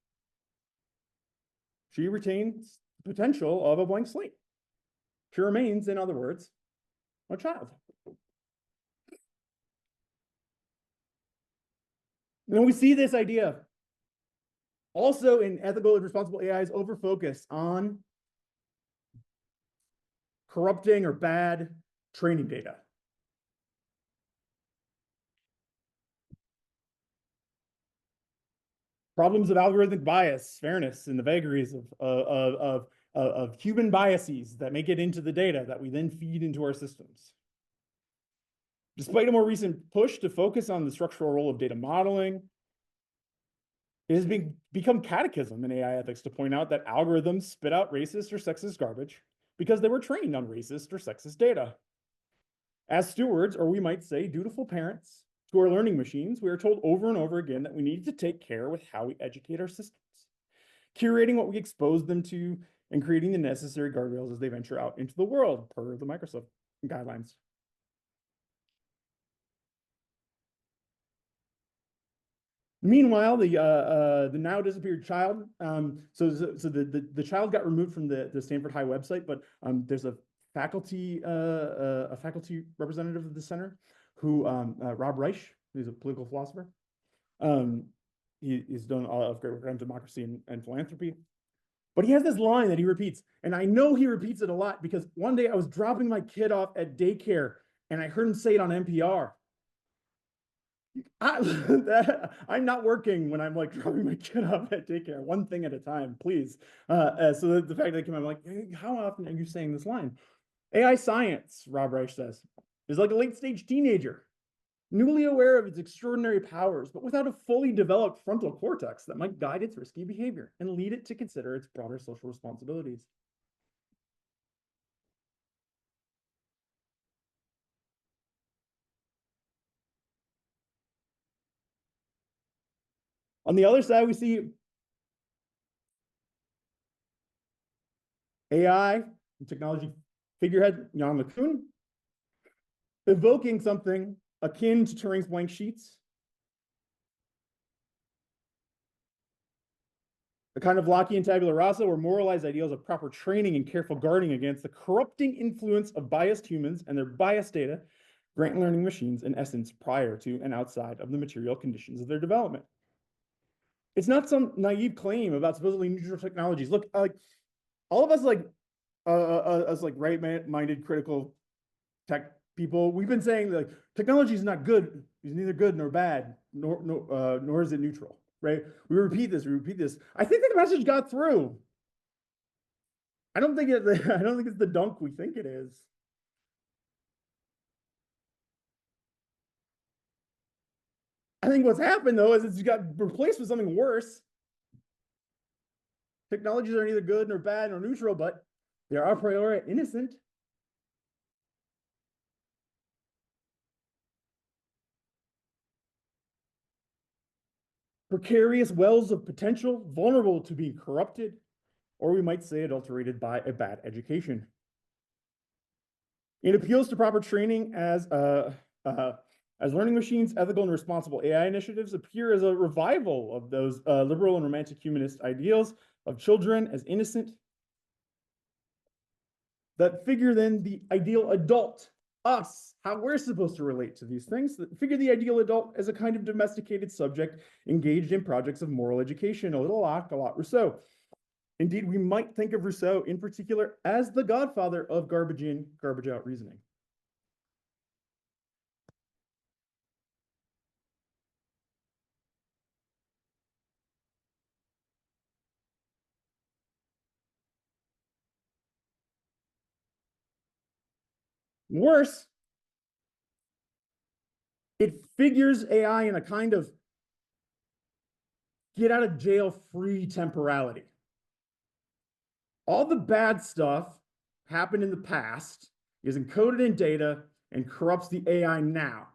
A: she retains the potential of a blank slate. She remains, in other words, a child. And we see this idea also in ethical and responsible AI's overfocus on corrupting or bad training data. Problems of algorithmic bias, fairness, and the vagaries of human biases that make it into the data that we then feed into our systems. Despite a more recent push to focus on the structural role of data modeling, it has become catechism in AI ethics to point out that algorithms spit out racist or sexist garbage because they were trained on racist or sexist data. As stewards, or we might say dutiful parents to our learning machines, we are told over and over again that we need to take care with how we educate our systems, curating what we expose them to and creating the necessary guardrails as they venture out into the world per the Microsoft guidelines. Meanwhile, the now disappeared child. So the child got removed from the Stanford High website, but there's a faculty representative of the center who Rob Reich, who's a political philosopher. He's done a lot of great work on democracy and philanthropy. But he has this line that he repeats, and I know he repeats it a lot because one day I was dropping my kid off at daycare and I heard him say it on NPR. I'm not working when I'm like dropping my kid off at daycare, one thing at a time, please. So the fact that I came out, I'm like, hey, how often are you saying this line? AI science, Rob Reich says, is like a late stage teenager, newly aware of its extraordinary powers, but without a fully developed frontal cortex that might guide its risky behavior and lead it to consider its broader social responsibilities. On the other side, we see AI and technology figurehead Jan LeCun evoking something akin to Turing's blank sheets, a kind of Lockean tabula rasa where moralized ideals of proper training and careful guarding against the corrupting influence of biased humans and their biased data grant learning machines in essence prior to and outside of the material conditions of their development. It's not some naive claim about supposedly neutral technologies. Look, like all of us, us like right-minded critical tech people, we've been saying like technology is not good. It's neither good nor bad, nor is it neutral. Right? We repeat this. I think the message got through. I don't think it's the dunk we think it is. I think what's happened though is it's got replaced with something worse. Technologies are neither good nor bad nor neutral, but they are a priori innocent. Precarious wells of potential, vulnerable to being corrupted, or we might say adulterated by a bad education. It appeals to proper training as learning machines, ethical and responsible AI initiatives appear as a revival of those liberal and romantic humanist ideals of children as innocent that figure then the ideal adult, us, how we're supposed to relate to these things, that figure the ideal adult as a kind of domesticated subject engaged in projects of moral education, a little Locke, a lot Rousseau. Indeed, we might think of Rousseau in particular as the godfather of garbage in, garbage out reasoning. Worse, it figures AI in a kind of get out of jail free temporality. All the bad stuff happened in the past, is encoded in data, and corrupts the AI now,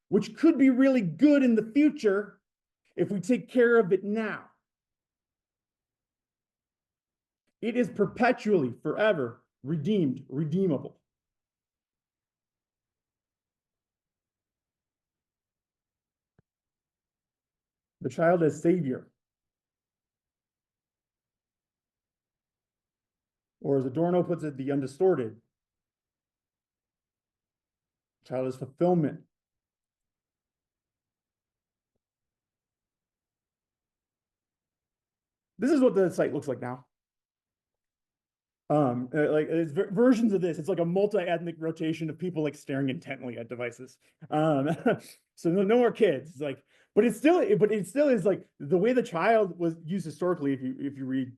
A: which could be really good in the future if we take care of it now. It is perpetually, forever redeemed, redeemable. The child as savior. Or as Adorno puts it, the undistorted. The child as fulfillment. This is what the site looks like now. Like it's versions of this. It's like a multi-ethnic rotation of people like staring intently at devices. So no more kids. It's like, but it still is like the way the child was used historically. If you read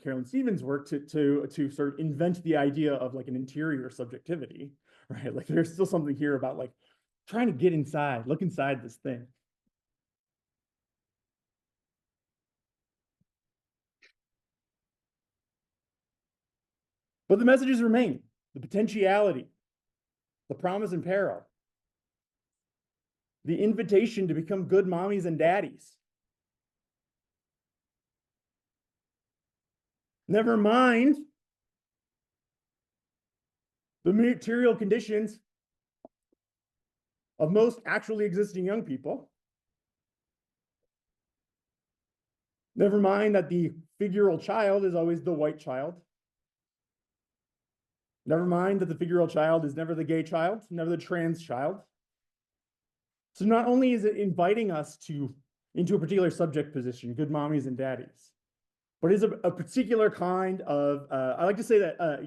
A: Carolyn Stevens' work to sort of invent the idea of like an interior subjectivity, right? Like there's still something here about like trying to get inside, look inside this thing. But the messages remain: the potentiality, the promise and peril, the invitation to become good mommies and daddies. Never mind the material conditions of most actually existing young people. Never mind that the figural child is always the white child. Never mind that the figural child is never the gay child, never the trans child. So not only is it inviting us into a particular subject position, good mommies and daddies, but is a particular kind of, I like to say that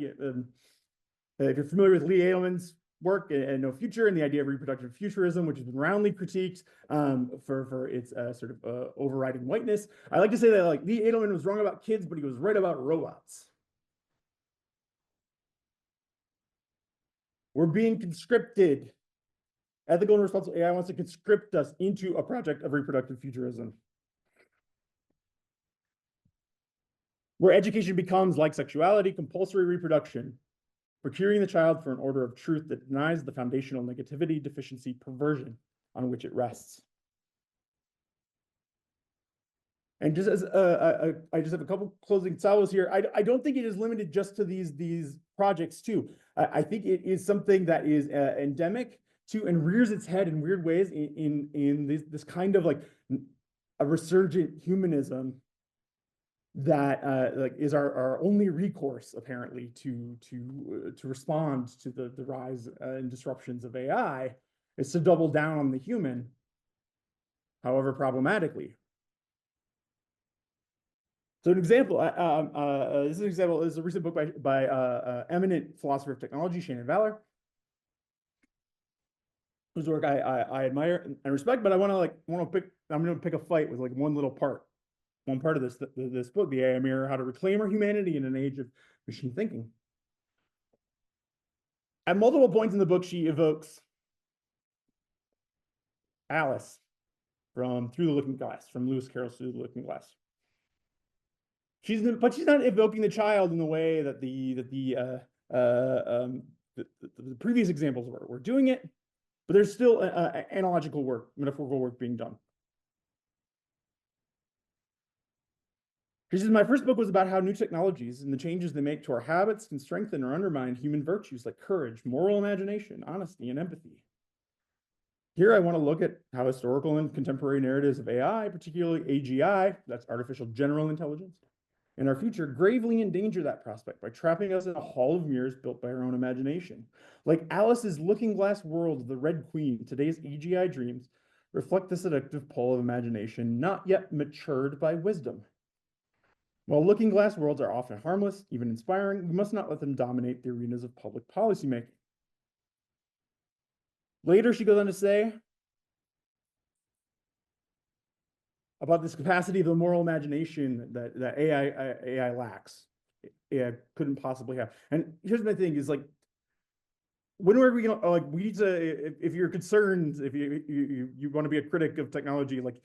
A: if you're familiar with Lee Edelman's work and No Future and the idea of reproductive futurism, which has been roundly critiqued for its sort of overriding whiteness, I like to say that like Lee Edelman was wrong about kids, but he was right about robots. We're being conscripted. Ethical and responsible AI wants to conscript us into a project of reproductive futurism, where education becomes, like sexuality, compulsory reproduction, procuring the child for an order of truth that denies the foundational negativity, deficiency, perversion on which it rests. And just as I just have a couple closing salvos here. I don't think it is limited just to these projects too. I think it is something that is endemic to and rears its head in weird ways in this kind of like a resurgent humanism that like is our only recourse apparently to respond to the rise and disruptions of AI, is to double down on the human, however problematically. So an example, this is an example, this is a recent book by eminent philosopher of technology, Shannon Valor, whose work I admire and respect, but I'm gonna pick a fight with like one part of this book, the AI Mirror, How to Reclaim Our Humanity in an Age of Machine Thinking. At multiple points in the book, she evokes Alice from Through the Looking Glass, from Lewis Carroll's Through the Looking Glass. But she's not evoking the child in the way that the previous examples were doing it, but there's still analogical work, metaphorical work being done. She says, my first book was about how new technologies and the changes they make to our habits can strengthen or undermine human virtues like courage, moral imagination, honesty, and empathy. Here I want to look at how historical and contemporary narratives of AI, particularly AGI, that's artificial general intelligence, in our future gravely endanger that prospect by trapping us in a hall of mirrors built by our own imagination. Like Alice's looking glass world of the Red Queen, today's AGI dreams reflect the seductive pull of imagination not yet matured by wisdom. While looking glass worlds are often harmless, even inspiring, we must not let them dominate the arenas of public policymaking. Later, she goes on to say about this capacity of the moral imagination that AI lacks, AI couldn't possibly have. And here's my thing: is like, when are we gonna like? We need to, if you're concerned, if you want to be a critic of technology, like,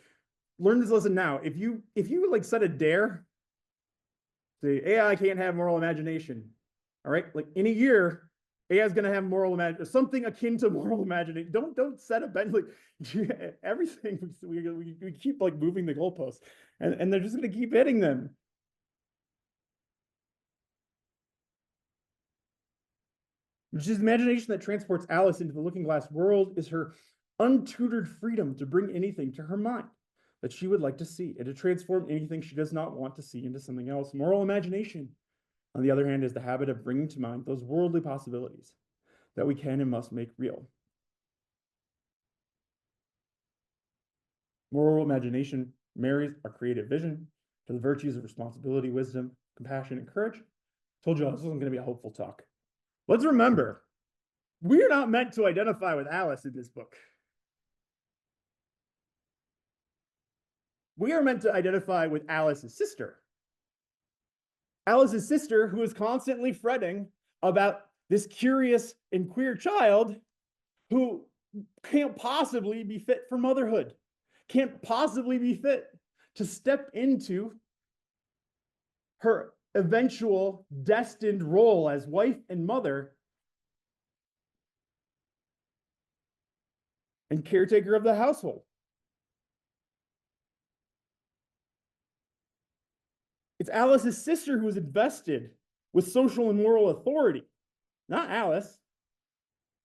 A: learn this lesson now. If you like set a dare, say AI can't have moral imagination, all right? Like in a year, AI is going to have moral imagination, something akin to moral imagination. Don't set a bench, like everything. We keep like moving the goalposts, and they're just going to keep hitting them. Which is imagination that transports Alice into the looking glass world is her untutored freedom to bring anything to her mind that she would like to see and to transform anything she does not want to see into something else. Moral imagination, on the other hand, is the habit of bringing to mind those worldly possibilities that we can and must make real. Moral imagination marries our creative vision to the virtues of responsibility, wisdom, compassion, and courage. Told you this wasn't going to be a hopeful talk. Let's remember, we're not meant to identify with Alice in this book. We are meant to identify with Alice's sister. Alice's sister, who is constantly fretting about this curious and queer child who can't possibly be fit for motherhood, can't possibly be fit to step into her eventual destined role as wife and mother and caretaker of the household. It's Alice's sister who is invested with social and moral authority, not Alice.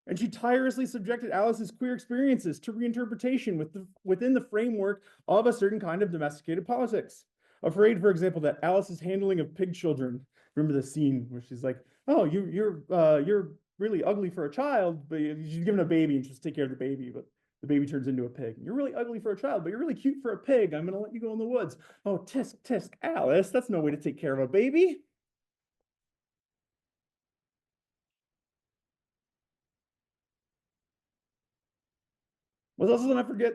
A: And she tirelessly subjected Alice's queer experiences to reinterpretation within the framework of a certain kind of domesticated politics. Afraid, for example, that Alice's handling of pig children, remember the scene where she's like, oh, you're really ugly for a child, but she's given a baby and she's take care of the baby, but The baby turns into a pig. You're really ugly for a child, but you're really cute for a pig. I'm going to let you go in the woods. Oh, tisk, tisk, Alice. That's no way to take care of a baby. Let's also not forget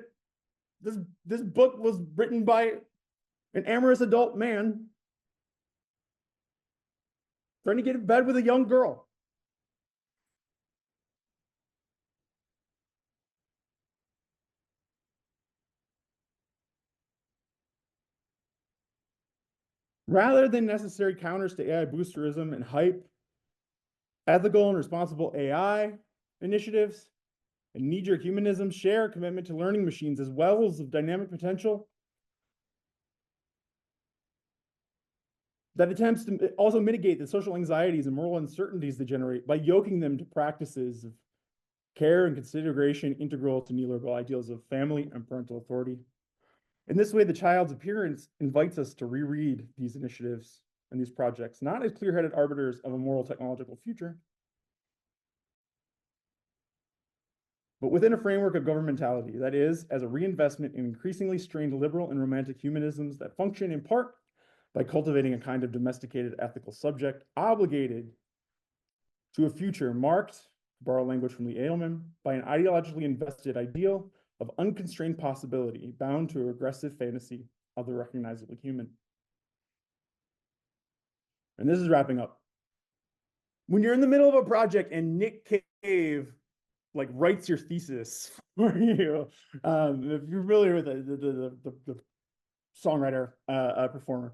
A: this, this book was written by an amorous adult man trying to get in bed with a young girl. Rather than necessary counters to AI boosterism and hype, ethical and responsible AI initiatives and knee-jerk humanism share a commitment to learning machines as wells of dynamic potential that attempts to also mitigate the social anxieties and moral uncertainties they generate by yoking them to practices of care and consideration integral to neoliberal ideals of family and parental authority. In this way, the child's appearance invites us to reread these initiatives and these projects, not as clear-headed arbiters of a moral technological future, but within a framework of governmentality, that is, as a reinvestment in increasingly strained liberal and romantic humanisms that function in part by cultivating a kind of domesticated ethical subject obligated to a future marked, to borrow language from Lee Edelman, by an ideologically invested ideal of unconstrained possibility bound to a regressive fantasy of the recognizably human. And this is wrapping up. When you're in the middle of a project and Nick Cave like writes your thesis for you, if you're familiar with the songwriter, performer,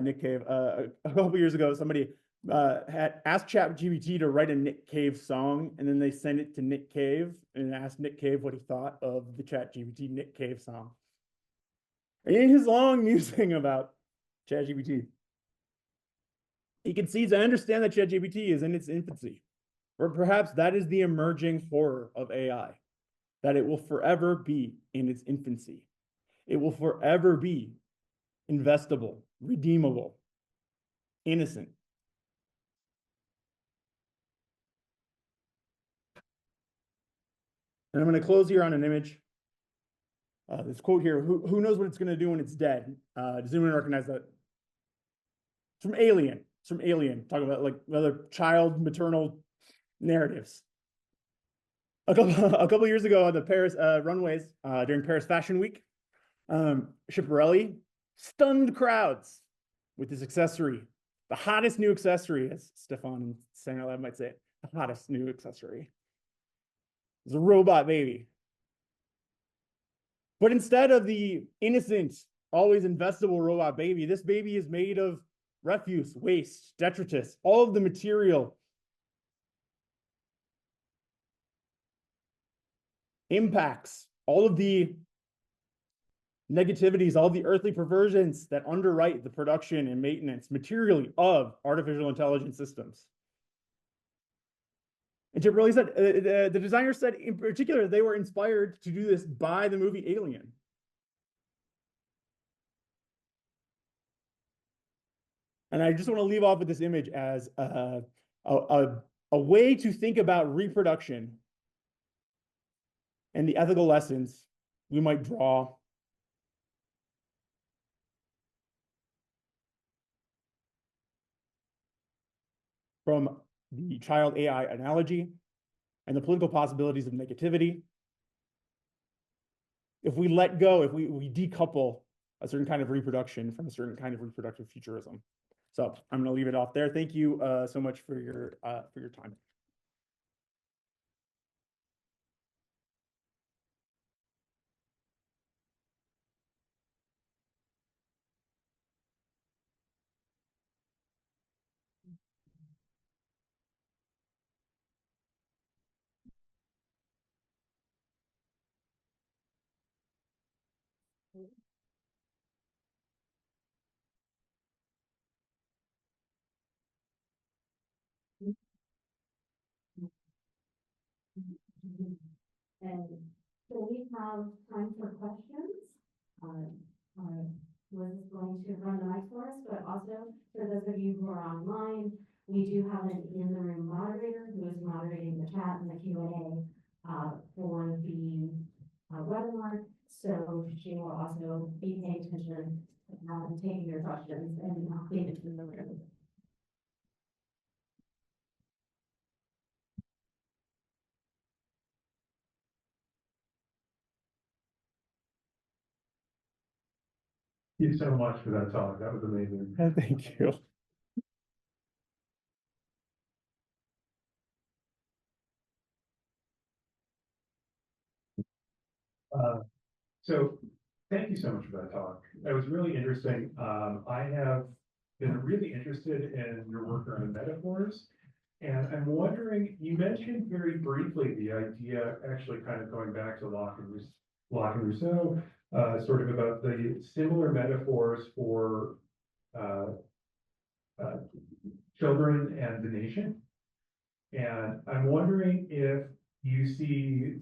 A: Nick Cave, a couple years ago, somebody had asked ChatGPT to write a Nick Cave song, and then they sent it to Nick Cave and asked Nick Cave what he thought of the ChatGPT Nick Cave song. And in his long musing about ChatGPT, he concedes, I understand that ChatGPT is in its infancy, or perhaps that is the emerging horror of AI, that it will forever be in its infancy. It will forever be investable, redeemable, innocent. And I'm going to close here on an image. This quote here, who knows what it's going to do when it's dead? Does anyone recognize that? It's from Alien. It's from Alien, talking about like other child maternal narratives. A couple years ago on the Paris runways during Paris Fashion Week, Schiaparelli stunned crowds with his accessory, the hottest new accessory, as Stefan saying out loud might say it, the hottest new accessory. It's a robot baby. But instead of the innocent, always investable robot baby, this baby is made of refuse, waste, detritus, all of the material impacts, all of the negativities, all the earthly perversions that underwrite the production and maintenance materially of artificial intelligence systems. And Chip really said, the designer said in particular, they were inspired to do this by the movie Alien. And I just want to leave off with this image as a way to think about reproduction and the ethical lessons we might draw from the child AI analogy and the political possibilities of negativity. If we let go, if we decouple a certain kind of reproduction from a certain kind of reproductive futurism. So I'm going to leave it off there. Thank you so much for your time.
B: And so we have time for questions. Uh, Liz is going to run the mic for us, but also for those of you who are online, we do have an in-the-room moderator who is moderating the chat and the Q&A for the so she will also be paying attention and taking your questions and being in the room.
C: Thank you so much for that talk. That was amazing.
A: Thank you.
C: So thank you so much for that talk. That was really interesting. I have been really interested in your work around metaphors. And I'm wondering, you mentioned very briefly the idea, actually kind of going back to Locke and Rousseau, sort of about the similar metaphors for children and the nation. And I'm wondering if you see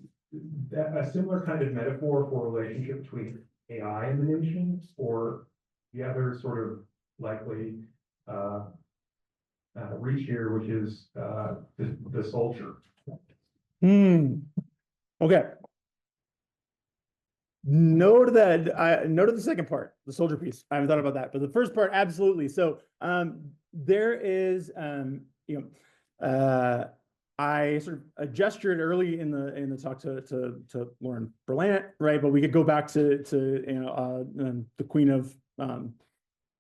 C: a similar kind of metaphor for relationship between AI and the nation, or the other sort of likely reach here, which is the soldier.
A: Okay. Note the second part, the soldier piece. I haven't thought about that, but the first part, absolutely. So there is I sort of gestured early in the talk to Lauren Berlant, right? But we could go back to the Queen of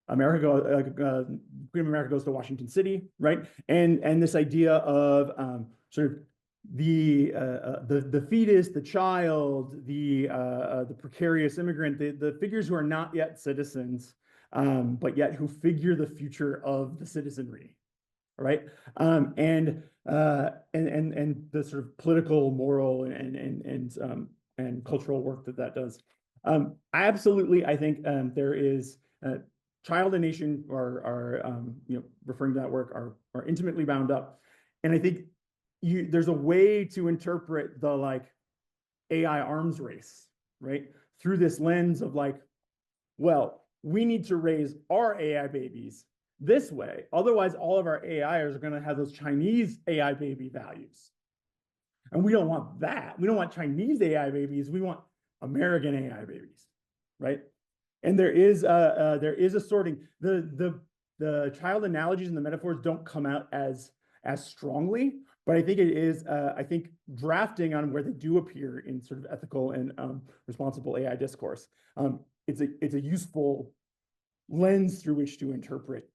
A: America, Queen of America goes to Washington City, right? And this idea of sort of the fetus, the child, the precarious immigrant, the figures who are not yet citizens, but yet who figure the future of the citizenry, right? And the sort of political, moral, and cultural work that does. Absolutely, I think there is child and nation are referring to that work are intimately bound up, and I think there's a way to interpret the like AI arms race, right, through this lens of like, well, we need to raise our AI babies this way. Otherwise, all of our AIs are going to have those Chinese AI baby values. And we don't want that. We don't want Chinese AI babies. We want American AI babies, right? And there is a sorting. The child analogies and the metaphors don't come out as strongly, but I think it is, I think, drafting on where they do appear in sort of ethical and responsible AI discourse. It's a useful lens through which to interpret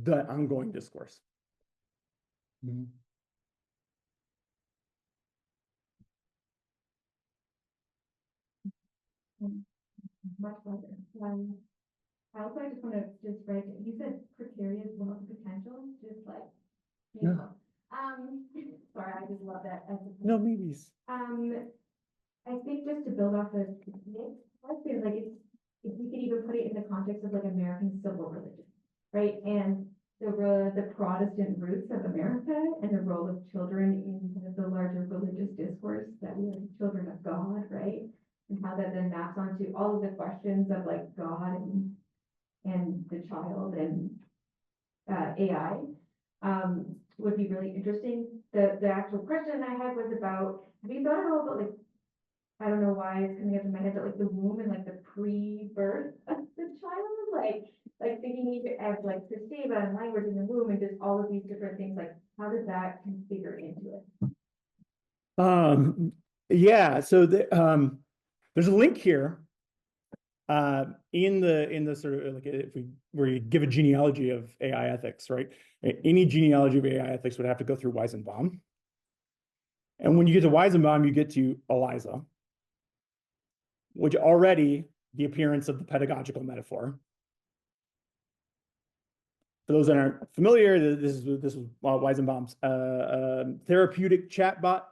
A: the ongoing discourse. Mm-hmm.
B: Much better. I also just want to just write, you said precarious wealth potential, just like, you know, sorry, I just love that.
A: No, maybe.
B: I think just to build off of Nick, I feel like if we could even put it in the context of like American civil religion, right? And the Protestant roots of America and the role of children in kind of the larger religious discourse that we are children of God, right? And how that then maps onto all of the questions of like God and the child and AI would be really interesting. The actual question I had was about, have you thought at all about like, I don't know why it's coming up in my head, but like the womb and like the pre-birth of the child, like thinking of like Christeva and language in the womb and just all of these different things, like how does that configure into it?
A: Yeah, so there's a link here in the sort of like if we were to give a genealogy of AI ethics, right? Any genealogy of AI ethics would have to go through Weizenbaum. And when you get to Weizenbaum, you get to Eliza, which already the appearance of the pedagogical metaphor. For those that aren't familiar, this was Weizenbaum's therapeutic chatbot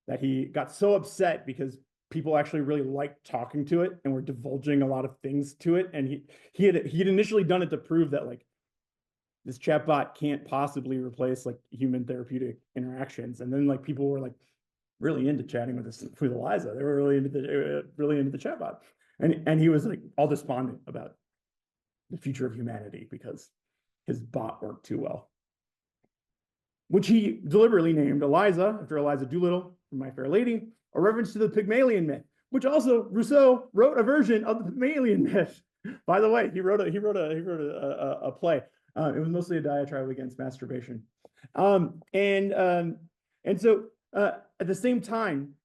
A: that he got so upset because people actually really liked talking to it and were divulging a lot of things to it. And he had initially done it to prove that like this chatbot can't possibly replace like human therapeutic interactions. And then like people were like really into chatting with Eliza. They were really into the chatbot. And he was like all despondent about the future of humanity because his bot worked too well, which he deliberately named Eliza after Eliza Doolittle from My Fair Lady. a reference to the Pygmalion myth, which also Rousseau wrote a version of the Pygmalion myth. By the way, he wrote a play. It was mostly a diatribe against masturbation. And so at the same time,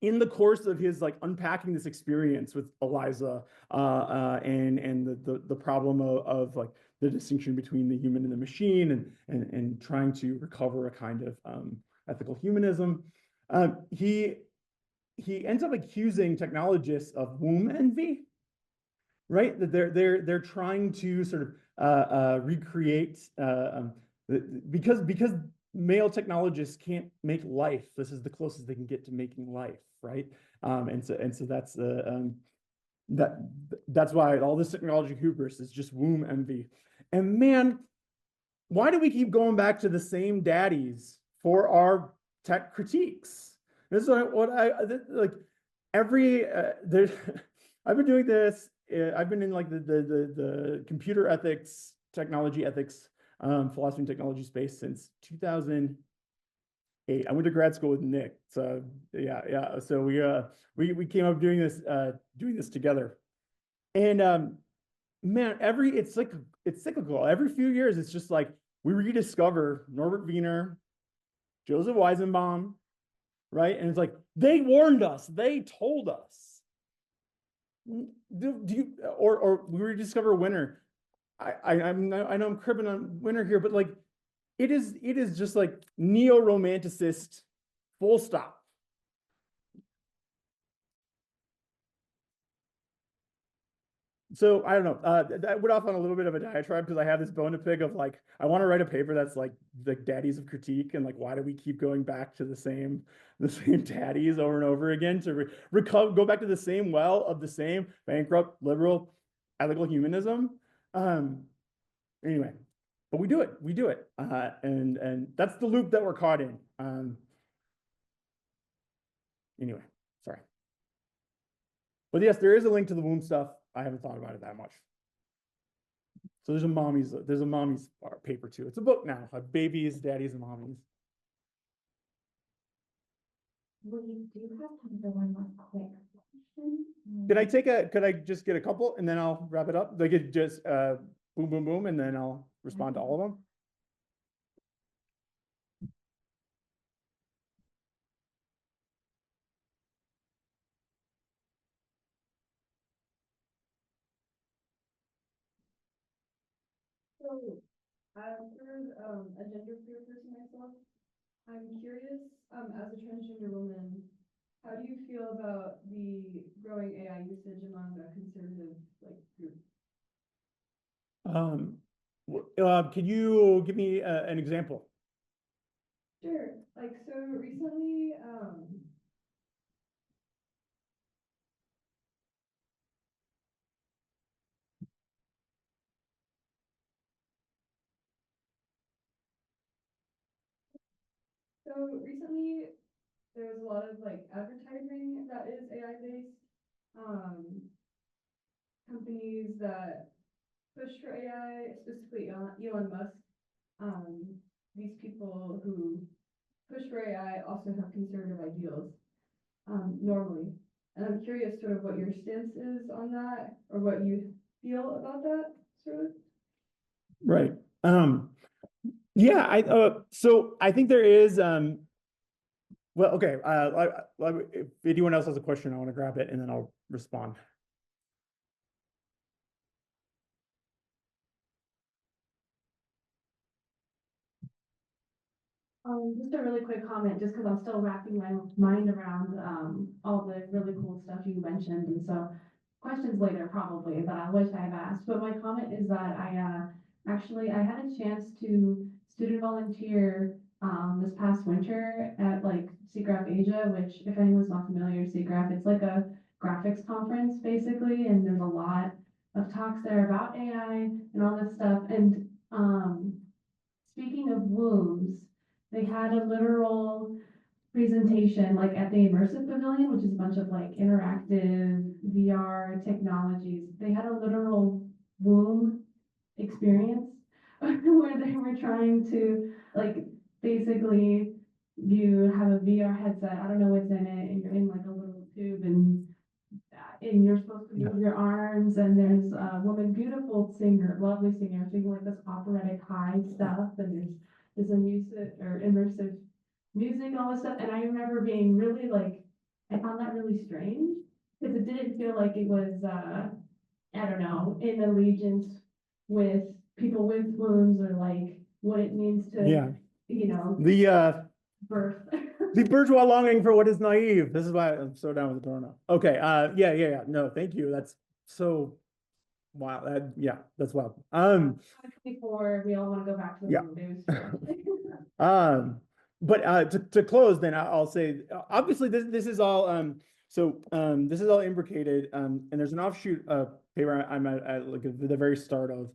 A: in the course of his like unpacking this experience with Eliza and the problem of like the distinction between the human and the machine and trying to recover a kind of ethical humanism, he ends up accusing technologists of womb envy, right? That they're trying to sort of recreate because male technologists can't make life. This is the closest they can get to making life, right? And so that's why all this technology hubris is just womb envy. And man, why do we keep going back to the same daddies for our tech critiques? This is what I like. Every there's I've been doing this. I've been in like the computer ethics, technology ethics, philosophy and technology space since 2008. I went to grad school with Nick. So yeah. So we came up doing this together. And man, it's cyclical. Every few years, it's just like we rediscover Norbert Wiener, Joseph Weizenbaum, right? And it's like they warned us, they told us. Do you or we rediscover Winner? I know I'm cribbing on Winner here, but like it is just like neo-romanticist, full stop. So I don't know. That went off on a little bit of a diatribe because I have this bone to pick of like I want to write a paper that's like the daddies of critique and like why do we keep going back to the same daddies over and over again to recover go back to the same well of the same bankrupt liberal ethical humanism. Anyway, but we do it, and that's the loop that we're caught in. Anyway, sorry, but yes, there is a link to the womb stuff. I haven't thought about it that much. So there's a mommy's paper too. It's a book now, babies, daddies, and mommies.
B: We do have time for one more quick question.
A: Could I just get a couple and then I'll wrap it up? Like it just boom, boom, boom, and then I'll respond to all of them.
D: So, for a gender queer person myself, I'm curious, as a transgender woman, how do you feel about the growing AI usage among a conservative group?
A: Can you give me an example?
D: Sure. So recently, there's a lot of advertising that is AI based. Companies that push for AI, specifically Elon Musk. These people who push for AI also have conservative ideals, normally. And I'm curious sort of what your stance is on that, or what you feel about that, sort of.
A: Right. Yeah, so I think there is well, okay. If anyone else has a question, I want to grab it and then I'll respond.
B: Just a really quick comment, just because I'm still wrapping my mind around all the really cool stuff you mentioned, and so questions later probably that I wish I had asked. But my comment is that I had a chance to student volunteer this past winter at SIGGRAPH Asia, which if anyone's not familiar, SIGGRAPH, it's like a graphics conference basically, and there's a lot of talks there about AI and all this stuff. And speaking of wombs, they had a literal presentation at the Immersive Pavilion, which is a bunch of interactive VR technologies. They had a literal womb experience where they were trying to basically you have a VR headset, I don't know what's in it, and you're in like a little tube and you're supposed to move your arms, and there's a woman, beautiful singer, lovely singer, singing like this operatic high stuff, and there's a music or immersive music, all this stuff, and I remember being really like, I found that really strange, because it didn't feel like it was, I don't know, in allegiance with people with wounds, or like what it means to,
A: Yeah.
B: you know,
A: The
B: birth.
A: the bourgeois longing for what is naive. This is why I'm so down with the porno. Okay. Yeah. No, thank you. That's so wow. That's wild.
B: 24, we all want to go back to the
A: Yeah.
B: movies.
A: But to close, then I'll say obviously this is all this is all imbricated, and there's an offshoot paper I'm at like the very start of,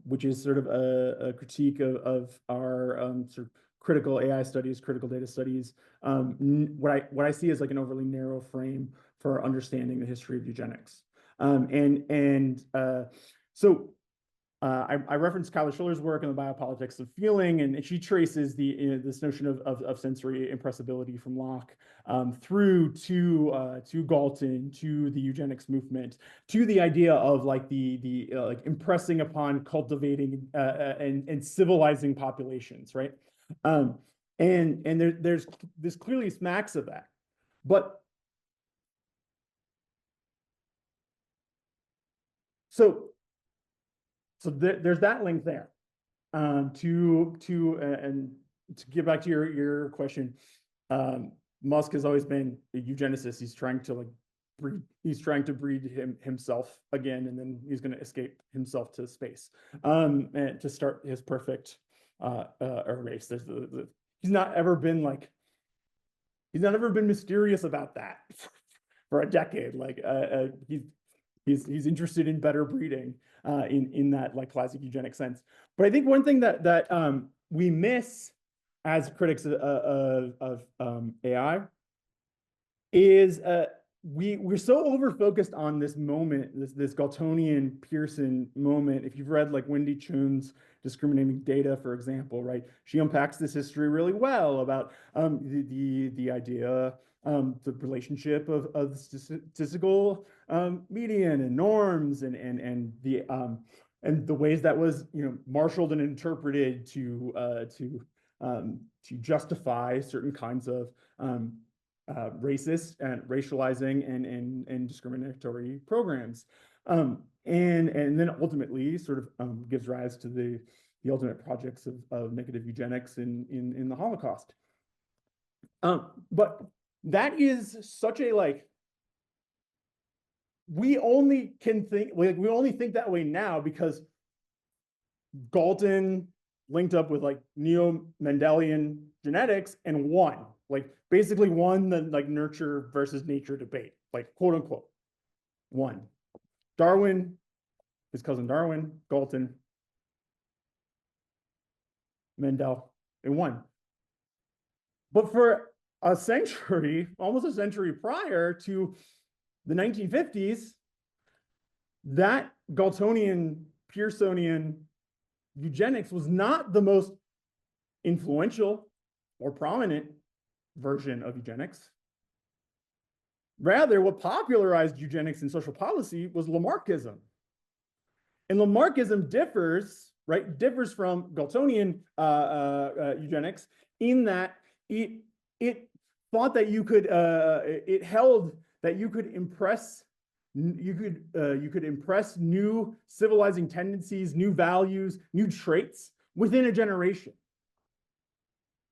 A: which is sort of a critique of our sort of critical AI studies, critical data studies. What I see is like an overly narrow frame for understanding the history of eugenics. So I referenced Kyla Schiller's work in the biopolitics of feeling, and she traces this notion of sensory impressibility from Locke through to Galton, to the eugenics movement, to the idea of like the like impressing upon cultivating and civilizing populations, right? And there's this clearly smacks of that, but so there's that link there. And to get back to your question, Musk has always been a eugenicist. He's trying to like breed. He's trying to breed himself again, and then he's going to escape himself to space, and to start his perfect race. There's he's not ever been like he's not ever been mysterious about that for a decade. Like he's interested in better breeding in that like classic eugenic sense. But I think one thing that we miss as critics of AI is we're so over focused on this moment, this Galtonian Pearson moment. If you've read like Wendy Chun's Discriminating Data, for example, right? She unpacks this history really well about the idea, the relationship of statistical median and norms, and the ways that was marshaled and interpreted to justify certain kinds of racist and racializing and discriminatory programs, and then ultimately sort of gives rise to the ultimate projects of negative eugenics in the Holocaust. But that is such a like we only think that way now because Galton linked up with like neo-Mendelian genetics and won, like basically won the like nurture versus nature debate, like quote unquote, won. Darwin, his cousin Darwin, Galton, Mendel, it won. But for a century, almost a century prior to the 1950s, that Galtonian, Pearsonian eugenics was not the most influential or prominent version of eugenics. Rather, what popularized eugenics in social policy was Lamarckism. And Lamarckism differs from Galtonian eugenics in that it thought that you could, it held that you could impress new civilizing tendencies, new values, new traits within a generation.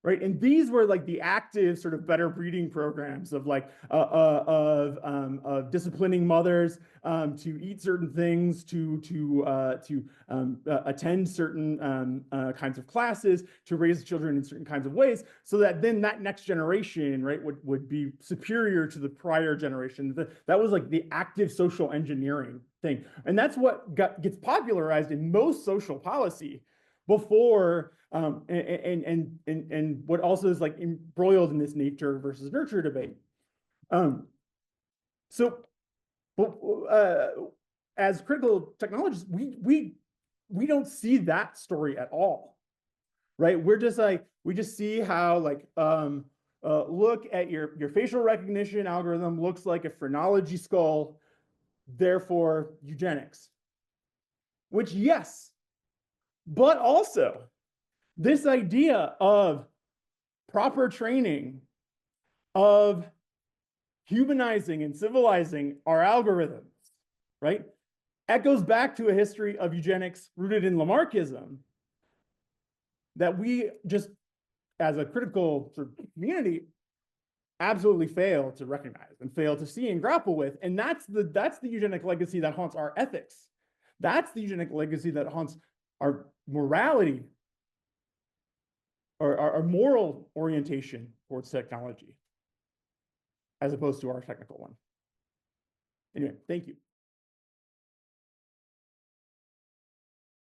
A: Right, and these were like the active sort of better breeding programs of like of disciplining mothers to eat certain things, to attend certain kinds of classes, to raise children in certain kinds of ways, so that then that next generation, right, would be superior to the prior generation. That was like the active social engineering thing, and that's what gets popularized in most social policy before. And what also is like embroiled in this nature versus nurture debate. So as critical technologists, we don't see that story at all, right? We're just like We just see how like, look at your facial recognition algorithm looks like a phrenology skull, therefore eugenics. Which, yes, but also this idea of proper training, of humanizing and civilizing our algorithms, right? Echoes back to a history of eugenics rooted in Lamarckism that we just, as a critical sort of community, absolutely fail to recognize and fail to see and grapple with. And that's the eugenic legacy that haunts our ethics. That's the eugenic legacy that haunts our morality or our moral orientation towards technology, as opposed to our technical one. Anyway, thank you.